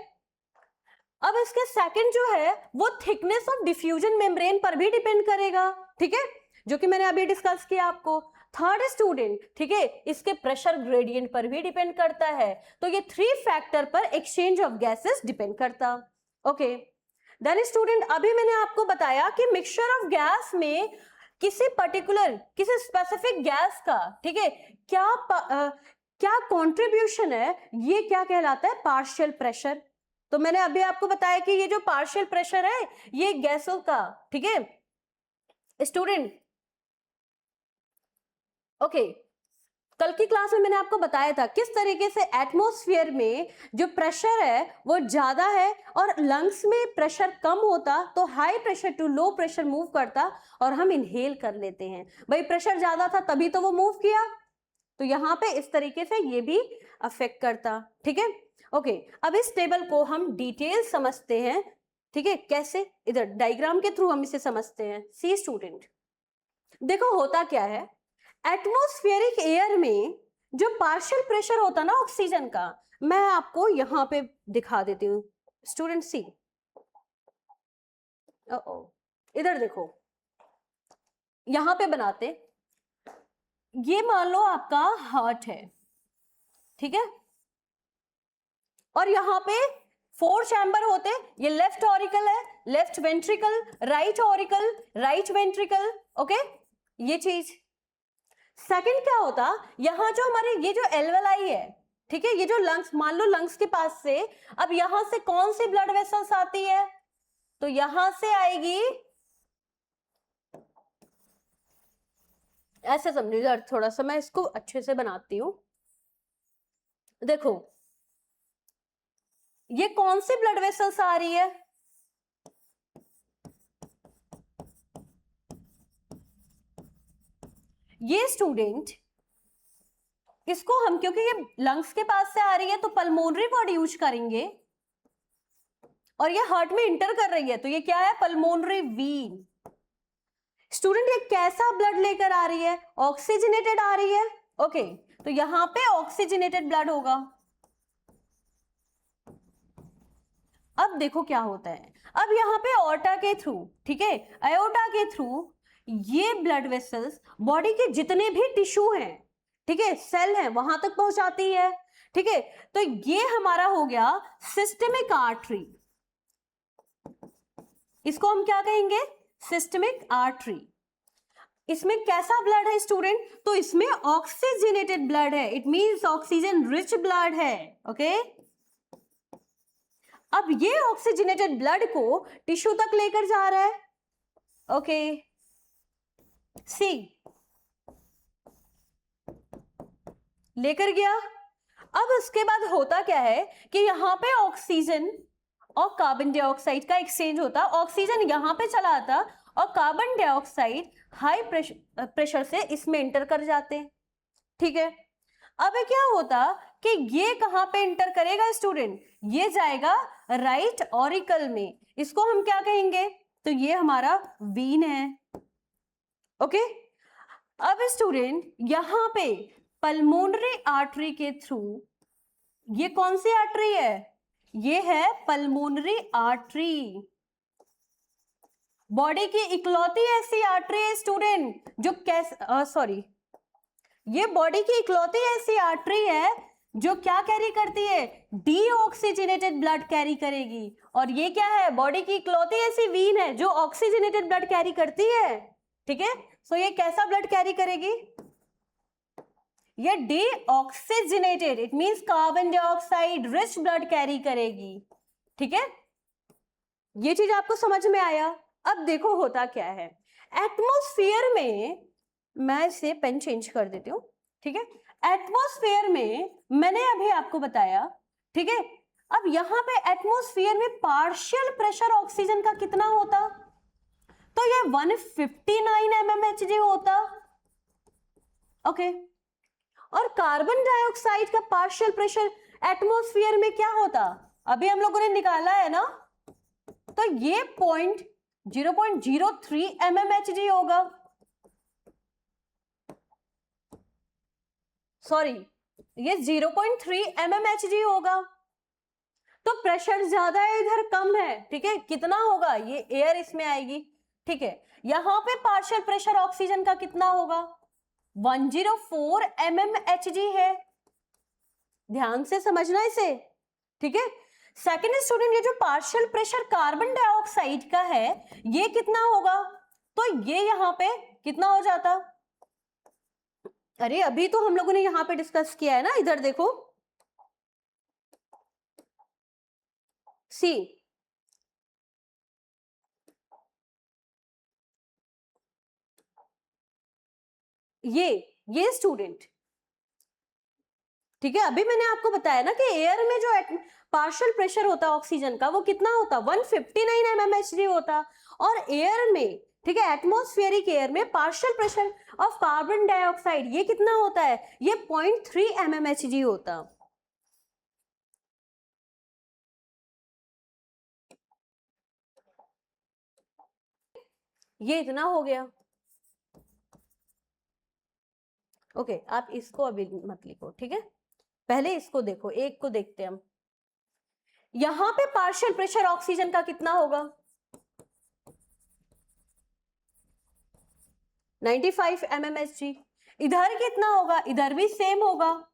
[SPEAKER 1] अब इसके सेकंड जो है वो थिकनेस ऑफ डिफ्यूजन मेम्ब्रेन पर भी डिपेंड करेगा। ठीक है, जो कि मैंने अभी डिस्कस किया आपको। थर्ड स्टूडेंट, ठीक है, इसके प्रेशर ग्रेडियंट पर भी डिपेंड करता है। तो ये 3 फैक्टर पर एक्सचेंज ऑफ गैसेस डिपेंड करता। ओके, देन स्टूडेंट, अभी मैंने आपको बताया कि मिक्सचर ऑफ गैस में किसी पर्टिकुलर, किसी स्पेसिफिक गैस का, ठीक है, क्या कंट्रीब्यूशन है, ये क्या कहलाता है, पार्शियल प्रेशर। तो मैंने अभी आपको बताया कि ये जो पार्शियल प्रेशर है ये गैसों का, ठीक है स्टूडेंट। ओके, कल की क्लास में मैंने आपको बताया था किस तरीके से एटमॉस्फेयर में जो प्रेशर है वो ज्यादा है और लंग्स में प्रेशर कम होता तो high pressure to low pressure move करता और हम इनहेल कर लेते हैं। भाई प्रेशर ज्यादा था तभी तो वो मूव किया, तो यहाँ पे इस तरीके से ये भी अफेक्ट करता। ठीक है, ओके, अब इस टेबल को हम डिटेल समझते हैं। ठीक है, कैसे, इधर डायग्राम के थ्रू हम इसे समझते हैं। सी स्टूडेंट, देखो होता क्या है, एटमॉस्फेरिक एयर में जो पार्शियल प्रेशर होता ना ऑक्सीजन का, मैं आपको यहां पे दिखा देती हूँ स्टूडेंट। सी, इधर देखो, यहां पे बनाते, ये मान लो आपका हार्ट है, ठीक है, और यहां पे 4 चैम्बर होते, ये लेफ्ट ऑरिकल है, left ventricle, right auricle, right ventricle. Okay, ये चीज। सेकंड क्या होता, यहां जो हमारे ये जो एल्वेलाई है, ठीक है, ये जो लंग्स, मान लो लंग्स के पास से, अब यहां से कौन सी ब्लड वेसल्स आती है, तो यहां से आएगी, ऐसे समझिए, थोड़ा सा मैं इसको अच्छे से बनाती हूं। देखो ये कौन सी ब्लड वेसल्स आ रही है, ये स्टूडेंट, इसको हम, क्योंकि ये लंग्स के पास से आ रही है तो पल्मोनरी वर्ड यूज करेंगे, और ये हार्ट में इंटर कर रही है तो ये क्या है, पल्मोनरी वीन। स्टूडेंट ये कैसा ब्लड लेकर आ रही है, ऑक्सीजनेटेड आ रही है। ओके, तो यहां पे ऑक्सीजनेटेड ब्लड होगा। अब देखो क्या होता है, अब यहाँ पे ऑर्टा के थ्रू, ठीक है, अयोटा के थ्रू ये ब्लड वेसल्स बॉडी के जितने भी टिश्यू हैं, ठीक है, सेल हैं, वहां तक पहुंचाती है। ठीक है, तो ये हमारा हो गया सिस्टेमिक आर्टरी, इसको हम क्या कहेंगे, सिस्टेमिक आर्टरी। इसमें कैसा ब्लड है स्टूडेंट, तो इसमें ऑक्सीजनेटेड ब्लड है, it means oxygen rich blood है। ओके, अब ये ऑक्सीजनेटेड ब्लड को टिश्यू तक लेकर जा रहा है। ओके, सी, लेकर गया। अब उसके बाद होता क्या है कि यहां पे ऑक्सीजन और कार्बन डाइऑक्साइड का एक्सचेंज होता, ऑक्सीजन यहां पे चला आता और कार्बन डाइऑक्साइड हाई प्रेशर से इसमें इंटर कर जाते हैं। ठीक है, अब क्या होता कि ये कहां पे इंटर करेगा स्टूडेंट, ये जाएगा राइट ऑरिकल में, इसको हम क्या कहेंगे, तो ये हमारा वीन है। ओके, अब स्टूडेंट यहां पे पल्मोनरी आर्टरी के थ्रू, ये कौन सी आर्टरी है, ये है पल्मोनरी आर्टरी, बॉडी की इकलौती ऐसी आर्टरी है स्टूडेंट जो सॉरी, ये बॉडी की इकलौती ऐसी आर्टरी है जो क्या कैरी करती है, डीऑक्सीजनेटेड ब्लड कैरी करेगी। और ये क्या है, बॉडी की इकलौती ऐसी वीन है जो ऑक्सीजनेटेड ब्लड कैरी करती है। ठीक है, सो ये कैसा ब्लड कैरी करेगी? ये deoxygenated, it means carbon dioxide rich blood carry करेगी। ठीक है, ये चीज आपको समझ में आया? अब देखो होता क्या है, एटमॉस्फेयर में, मैं इसे पेन चेंज कर देती हूँ। ठीक है, एटमॉस्फेयर में मैंने अभी आपको बताया, ठीक है, अब यहां पे एटमॉस्फेयर में पार्शियल प्रेशर ऑक्सीजन का कितना होता? तो ये 159 mmHg होता। ओके, और कार्बन डाइऑक्साइड का पार्शियल प्रेशर एटमॉस्फेयर में क्या होता? अभी हम लोगों ने निकाला है ना, तो ये 0.03 mmHg होगा। सॉरी, ये 0.3 mmHg होगा। तो प्रेशर ज्यादा है, इधर कम है। ठीक है, कितना होगा? ये एयर इसमें आएगी। ठीक है, यहां पे पार्शियल प्रेशर ऑक्सीजन का कितना होगा? 104 mmHg है। ध्यान से समझना इसे। ठीक है, सेकेंड स्टूडेंट, ये जो पार्शियल प्रेशर कार्बन डाइऑक्साइड का है, ये कितना होगा? तो ये यहां पे कितना हो जाता? अरे अभी तो हम लोगों ने यहां पे डिस्कस किया है ना, इधर देखो, सी, ये स्टूडेंट, ठीक है, अभी मैंने आपको बताया ना कि एयर में जो पार्शियल प्रेशर होता है ऑक्सीजन का, वो कितना होता? 159 mmHg होता। और एयर में, ठीक है, एटमॉस्फेरिक एयर में partial pressure of carbon dioxide ये कितना होता है? ये 0.3 mmHg होता। ये इतना हो गया। ओके, आप इसको अभी मत लिखो। ठीक है, पहले इसको देखो, एक को देखते हैं हम। यहां पे पार्शियल प्रेशर ऑक्सीजन का कितना होगा? 95 mmHg। इधर कितना होगा? इधर भी सेम होगा।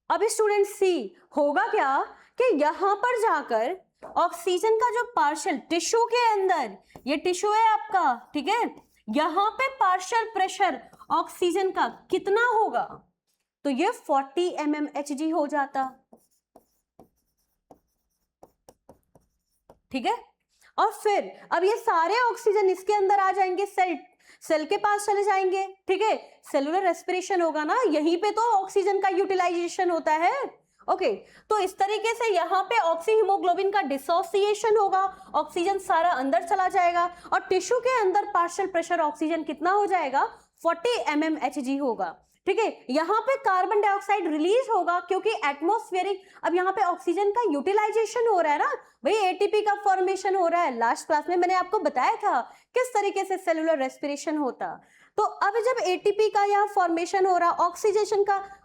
[SPEAKER 1] अब स्टूडेंट सी, होगा क्या कि यहां पर जाकर ऑक्सीजन का जो पार्शियल टिश्यू के अंदर, ये टिश्यू है आपका, ठीक है, यहां पे पार्शियल प्रेशर ऑक्सीजन का कितना होगा? तो ये 40 mmHg हो जाता। ठीक है, और फिर अब ये सारे ऑक्सीजन इसके अंदर आ जाएंगे, सेल के पास चले जाएंगे। ठीक है, सेलुलर रेस्पिरेशन होगा ना, यहीं पे तो ऑक्सीजन का यूटिलाइजेशन होता है। ओके, तो इस तरीके से यहाँ पे ऑक्सी हीमोग्लोबिन का डिसोसिएशन होगा, ऑक्सीजन सारा अंदर चला जाएगा, और टिश्यू के अंदर पार्शियल प्रेशर ऑक्सीजन कितना हो जाएगा? 40 mmHg होगा। ठीक है, यहाँ पे कार्बन डाइऑक्साइड रिलीज होगा, क्योंकि एटमॉस्फेरिक, अब यहाँ पे ऑक्सीजन का यूटिलाइजेशन हो रहा है ना भाई, एटीपी का फॉर्मेशन हो रहा है। लास्ट क्लास में मैंने आपको बताया था किस तरीके से सेलुलर रेस्पिरेशन होता। तो अब जब एटीपी का यहाँ फॉर्मेशन हो रहा,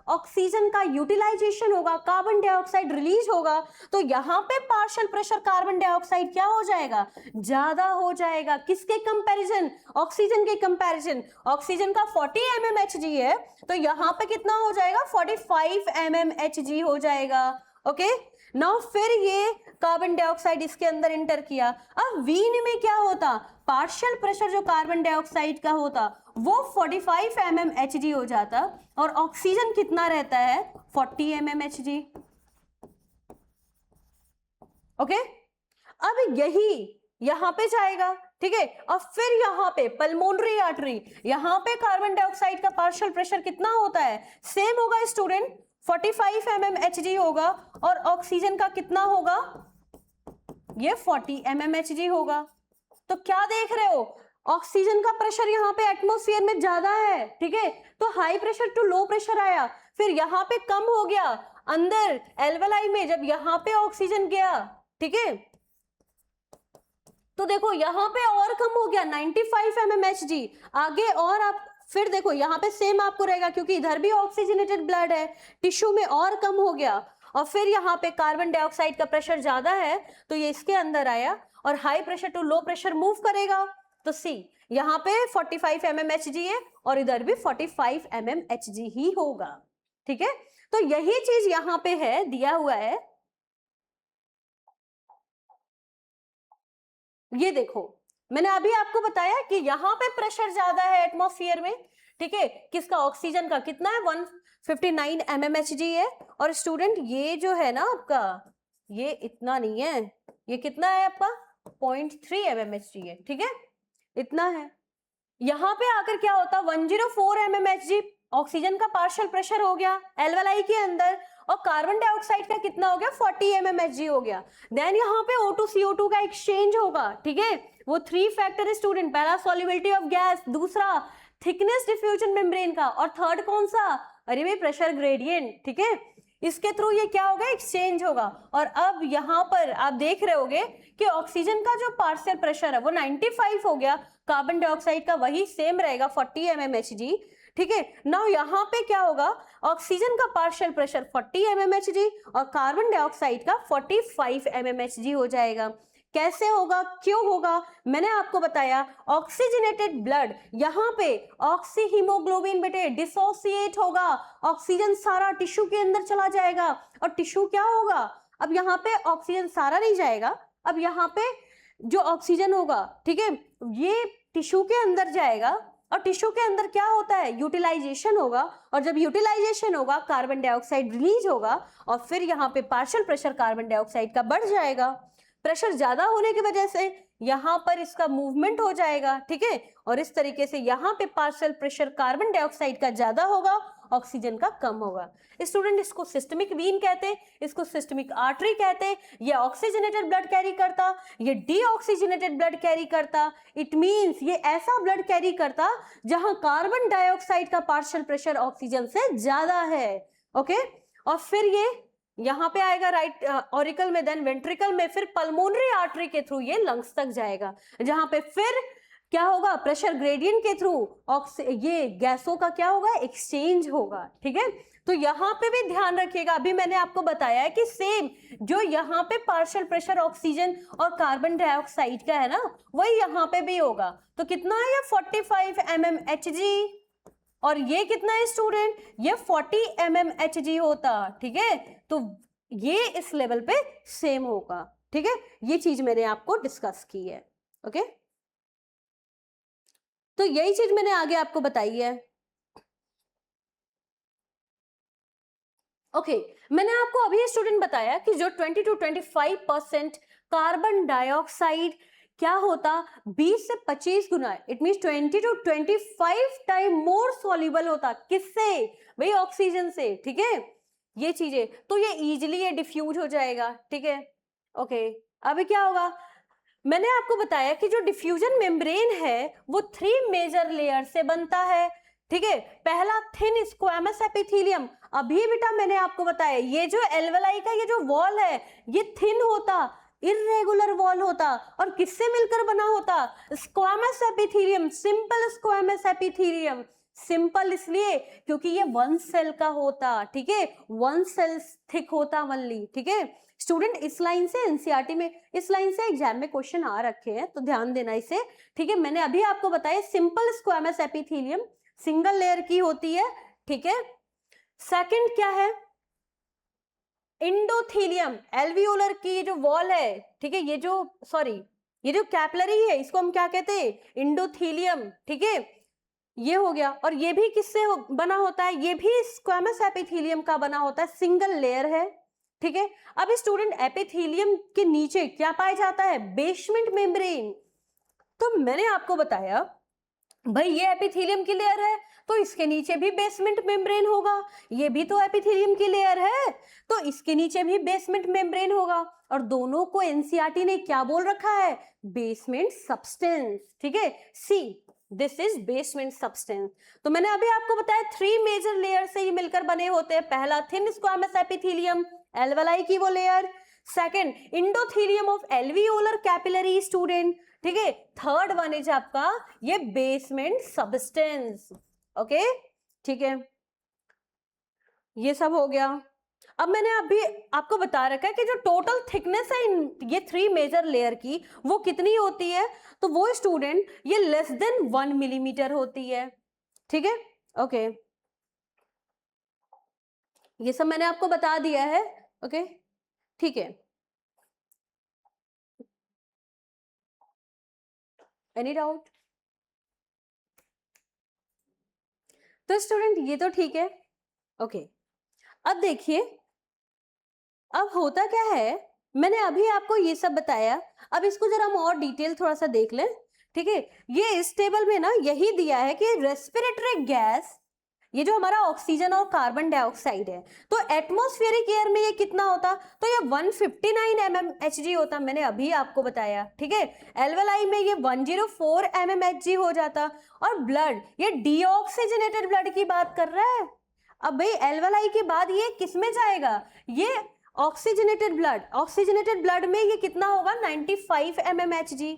[SPEAKER 1] ऑक्सीजन का यूटिलाइजेशन होगा, कार्बन डाइऑक्साइड रिलीज होगा, तो यहाँ पे पार्शियल प्रेशर कार्बन डाइऑक्साइड क्या हो जाएगा? ज्यादा हो जाएगा। किसके कंपैरिजन? ऑक्सीजन के कंपैरिजन। ऑक्सीजन का 40 mmHg है, तो यहाँ पे कितना हो जाएगा? 45 mmHg हो जाएगा। ओके, नाउ फिर ये कार्बन डाइऑक्साइड इसके अंदर इंटर किया। अब वीन में क्या होता? पार्शियल प्रेशर जो कार्बन डाइऑक्साइड का होता वो 45 mmHg हो जाता, और ऑक्सीजन कितना रहता है? 40 mmHg। ओके, अब यही यहां पे जाएगा। ठीक है, और फिर यहाँ पे पल्मोनरी आर्टरी, यहाँ पे कार्बन डाइऑक्साइड का पार्शियल प्रेशर कितना होता है? सेम होगा स्टूडेंट, 45 mmHg होगा, और ऑक्सीजन का कितना होगा? ये 40 mmHg होगा। तो क्या देख रहे हो? ऑक्सीजन का प्रेशर यहाँ पे एटमॉस्फेयर में ज्यादा है। ठीक है, तो high pressure to low pressure आया, फिर यहाँ पे कम हो गया अंदर एल्वेलाई में, जब यहाँ पे ऑक्सीजन गया। ठीक है, तो देखो यहाँ पे और कम हो गया 95 mmHg आगे, और आप फिर देखो यहाँ पे सेम आपको रहेगा, क्योंकि इधर भी ऑक्सीजनेटेड ब्लड है, टिश्यू में और कम हो गया, और फिर यहाँ पे कार्बन डाइऑक्साइड का प्रेशर ज्यादा है, तो ये इसके अंदर आया, और high pressure to low pressure move करेगा। तो सी, यहाँ पे 45 mmHg है, और इधर भी 45 mmHg ही होगा। ठीक है, तो यही चीज यहाँ पे है, दिया हुआ है। ये देखो, मैंने अभी आपको बताया कि यहाँ पे प्रेशर ज्यादा है एटमॉस्फेयर में, ठीक है, किसका, ऑक्सीजन का कितना है, 159 mmHg है। और स्टूडेंट ये जो है ना आपका, ये इतना नहीं है, ये कितना है आपका, 0.3 mmHg है, ठीक है, इतना है। यहाँ पे आकर क्या होता, 104 mmHg ऑक्सीजन का पार्शियल प्रेशर हो गया एल्वेलाई के अंदर, और कार्बन डाइऑक्साइड का कितना हो गया, 40 mmHg हो गया। देन यहाँ पे O2 CO2 का एक्सचेंज होगा, ठीक है, वो 3 फैक्टर है स्टूडेंट, पहला सॉल्युबिलिटी ऑफ गैस, दूसरा थिकनेस डिफ्यूजन मेम्ब्रेन का, और थर्ड कौन सा, अरे भाई प्रेशर ग्रेडियंट, ठीक है, इसके थ्रू ये क्या होगा, एक्सचेंज होगा। और अब यहाँ पर आप देख रहे होगे कि ऑक्सीजन का जो पार्शियल प्रेशर है वो 95 हो गया, कार्बन डाइऑक्साइड का वही सेम रहेगा 40 mmHg, ठीक है। नाउ यहाँ पे क्या होगा, ऑक्सीजन का पार्शियल प्रेशर 40 mmHg और कार्बन डाइऑक्साइड का 45 mmHg हो जाएगा। कैसे होगा, क्यों होगा, मैंने आपको बताया, ऑक्सीजनेटेड ब्लड, यहाँ पे ऑक्सी हीमोग्लोबिन बेटे डिसोसिएट होगा, ऑक्सीजन सारा टिश्यू के अंदर चला जाएगा, और टिश्यू क्या होगा, अब यहाँ पे ऑक्सीजन सारा नहीं जाएगा, अब यहाँ पे जो ऑक्सीजन होगा, ठीक है, ये टिश्यू के अंदर जाएगा, और टिश्यू के अंदर क्या होता है, यूटिलाइजेशन होगा, और जब यूटिलाइजेशन होगा कार्बन डाइऑक्साइड रिलीज होगा, और फिर यहाँ पे पार्शियल प्रेशर कार्बन डाइऑक्साइड का बढ़ जाएगा। प्रेशर ज्यादा होने की वजह से यहाँ पर इसका मूवमेंट हो जाएगा, ठीक है, और इस तरीके से यहाँ पे पार्शियल प्रेशर कार्बन डाइऑक्साइड का ज्यादा होगा, ऑक्सीजन का कम होगा। स्टूडेंट इसको सिस्टमिक वीन कहते हैं, इसको सिस्टमिक आर्टरी कहते हैं, ये ऑक्सीजनेटेड ब्लड कैरी करता, ये डीऑक्सीजनेटेड ब्लड कैरी करता, इट मींस ये ऐसा ब्लड कैरी करता जहां कार्बन डाइऑक्साइड का पार्शियल प्रेशर ऑक्सीजन से ज्यादा है, ओके। और फिर ये यहाँ पे आएगा राइट ऑरिकल में, देन वेंट्रिकल में, फिर पल्मोनरी आर्टरी के थ्रू ये लंग्स तक जाएगा, जहां पे फिर क्या होगा, प्रेशर ग्रेडियंट के थ्रू ये गैसों का क्या होगा, एक्सचेंज होगा, ठीक है। तो यहाँ पे भी ध्यान रखिएगा, अभी मैंने आपको बताया है कि सेम जो यहाँ पे पार्शियल प्रेशर ऑक्सीजन और कार्बन डाइऑक्साइड का है ना, वही यहाँ पे भी होगा। तो कितना है ये 45 mmHg, और ये कितना है स्टूडेंट, ये 40 mmHg होता, ठीक है। तो ये इस लेवल पे सेम होगा, ठीक है, ये चीज मैंने आपको डिस्कस की है, ओके। तो यही चीज मैंने आगे आपको बताई है, ओके। मैंने आपको अभी स्टूडेंट बताया कि जो 20 to 25% कार्बन डाइऑक्साइड क्या होता, 20 से 25 गुना, it mean 20 to 25 time more soluble होता, किससे, भाई ऑक्सीजन से, ठीक है, ये चीजें। तो ये इजिली ये डिफ्यूज हो जाएगा, ठीक है, ओके। अभी क्या होगा, मैंने आपको बताया कि जो डिफ्यूजन मेम्ब्रेन है वो 3 मेजर लेयर से बनता है, ठीक है। पहला थिन स्क्वैमस एपिथेलियम, अभी बेटा मैंने आपको बताया ये जो एल्वेलाई का ये जो वॉल है ये थिन होता, इर्रेगुलर वॉल होता, और किससे मिलकर बना होता, squamous epithelium, simple squamous epithelium. Simple इसलिए क्योंकि ये 1 सेल का होता, ठीक है, 1 सेल थिक होता वनली, ठीक है। स्टूडेंट इस लाइन से एनसीईआरटी में, इस लाइन से एग्जाम में क्वेश्चन आ रखे हैं, तो ध्यान देना इसे, ठीक है। मैंने अभी आपको बताया simple squamous epithelium single layer की होती है, ठीक है। सेकंड क्या है, इंडोथीलियम, एल्वियोलर की जो वॉल है, ठीक है, ये जो सॉरी ये जो कैपिलरी है इसको हम क्या कहते हैं, इंडोथीलियम, ठीक है, ये हो गया। और ये भी किससे बना होता है, ये भी स्क्वैमस एपिथेलियम का बना होता है, सिंगल लेयर है, ठीक है। अब स्टूडेंट एपिथेलियम के नीचे क्या पाया जाता है, बेसमेंट मेम्ब्रेन। तो मैंने आपको बताया भाई ये एपिथेलियम की लेयर है तो इसके नीचे भी बेसमेंट मेम्ब्रेन होगा, ये भी तो एपिथेलियम की लेयर है तो इसके नीचे भी बेसमेंट मेम्ब्रेन होगा, और दोनों को एनसीईआरटी ने क्या बोल रखा है, बेसमेंट सब्सटेंस, ठीक है। See this is basement substance. तो मैंने अभी आपको बताया 3 मेजर लेयर से ही मिलकर बने होते हैं, पहला थिन स्क्वैमस एपिथेलियम, एल्वेलाई की वो layer, second endothelium of alveolar capillary student, ठीक है, थर्ड वन इज आपका ये बेसमेंट सब्सटेंस, ओके, ठीक है, ये सब हो गया। अब मैंने अभी आपको बता रखा है कि जो टोटल थिकनेस है इन ये 3 मेजर लेयर की वो कितनी होती है, तो वो स्टूडेंट ये लेस देन 1 मिलीमीटर होती है, ठीक है, ओके, ये सब मैंने आपको बता दिया है, ओके, ठीक है। Any doubt? तो स्टूडेंट ये तो ठीक है, ओके। अब देखिए, अब होता क्या है, मैंने अभी आपको ये सब बताया, अब इसको जरा हम और डिटेल थोड़ा सा देख लें, ठीक है। ये इस टेबल में ना यही दिया है कि रेस्पिरेटरी गैस, ये जो हमारा ऑक्सीजन और कार्बन डाइऑक्साइड है, तो एटमॉस्फेरिक एयर में ये कितना होता, तो ये 159 mmHg होता, मैंने अभी आपको बताया, ठीक है। एल्वेलाई में ये 104 mmHg हो जाता, और ब्लड, ये डीऑक्सीजनेटेड ब्लड की बात कर रहा है। अब भाई एल्वेलाई के बाद ये किस में जाएगा, ये ऑक्सीजनेटेड ब्लड में ये कितना होगा, 95 mmHg।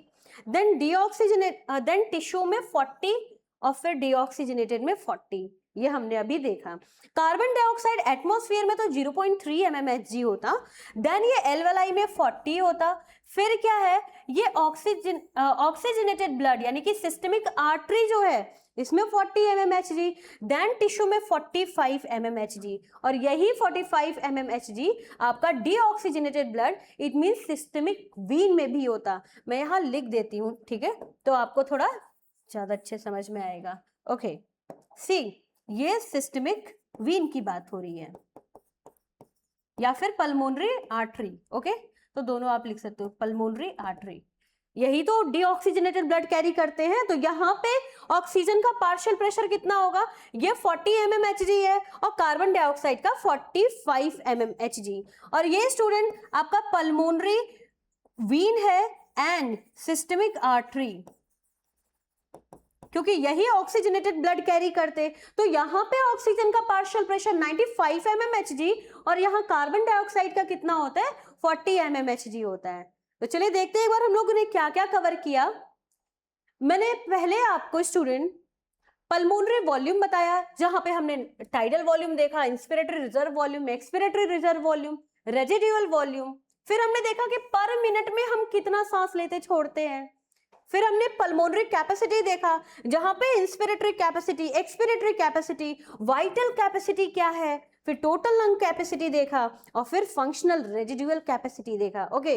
[SPEAKER 1] देन देन टिश्यू में 40, और फिर डीऑक्सीजनेटेड में 40, ये हमने अभी देखा। कार्बन डाइऑक्साइड एटमॉस्फेयर में तो 0.3 mmHg होता, देन ये एल्वेलाई में 40 होता, फिर क्या है, ये ऑक्सीजनेटेड ब्लड यानी कि सिस्टमिक आर्टरी जो है इसमें 40 mmHg, देन टिश्यू में 45 mmHg, और यही 45 mmHg आपका deoxygenated blood, it mean systemic vein में भी होता। मैं यहाँ लिख देती हूँ, ठीक है, तो आपको थोड़ा ज्यादा अच्छे समझ में आएगा। ओके, सी, ये सिस्टमिक वीन की बात हो रही है, या फिर पल्मोनरी आर्टरी, ओके, तो दोनों आप लिख सकते हो, पल्मोनरी आर्टरी, यही तो डीऑक्सीजनेटेड ब्लड कैरी करते हैं। तो यहाँ पे ऑक्सीजन का पार्शियल प्रेशर कितना होगा, ये 40 mmHg है, और कार्बन डाइऑक्साइड का 45 mmHg, और ये स्टूडेंट आपका पल्मोनरी वीन है एंड सिस्टमिक आर्टरी, क्योंकि यही ऑक्सीजनेटेड ब्लड कैरी करते, तो यहाँ पे ऑक्सीजन का पार्शियल प्रेशर 95 mmHg, और यहाँ कार्बन डाइऑक्साइड का कितना होता है, 40 mmHg होता है। तो चलिए देखते हैं एक बार हम लोगों ने क्या क्या कवर किया। मैंने पहले आपको स्टूडेंट पल्मोनरी वॉल्यूम बताया, जहां पे हमने टाइडल वॉल्यूम देखा, inspiratory reserve volume, expiratory reserve volume, residual volume, फिर हमने देखा कि पर मिनट में हम कितना सांस लेते छोड़ते हैं, फिर हमने पल्मोनरी कैपेसिटी देखा, जहां पे inspiratory capacity, expiratory capacity, vital capacity क्या है, फिर टोटल लंग कैपेसिटी देखा, और फिर फंक्शनल रेजिडुअल कैपेसिटी देखा। ओके,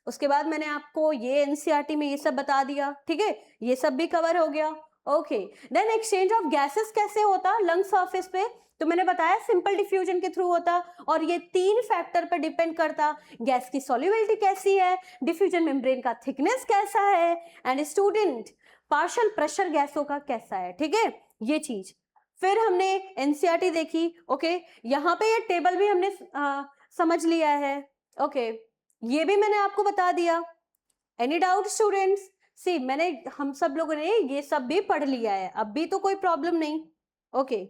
[SPEAKER 1] उसके बाद मैंने आपको ये एनसीईआरटी में ये सब बता दिया, ठीक है, ये सब भी कवर हो गया। Okay, then exchange of gases कैसे होता लंग सरफेस पे, तो मैंने बताया सिंपल डिफ्यूजन के थ्रू होता, और ये 3 फैक्टर पर डिपेंड करता, गैस की सॉल्युबिलिटी कैसी है, डिफ्यूजन मेम्ब्रेन का थिकनेस कैसा है, एंड स्टूडेंट पार्शियल प्रेशर गैसों का कैसा है, ठीक है, ये चीज। फिर हमने एनसीईआरटी देखी, ओके, यहाँ पे ये टेबल भी हमने समझ लिया है, ओके, ये भी मैंने आपको बता दिया। Any doubt students? सी, मैंने हम सब लोगों ने ये सब भी पढ़ लिया है, अब भी तो कोई प्रॉब्लम नहीं, ओके।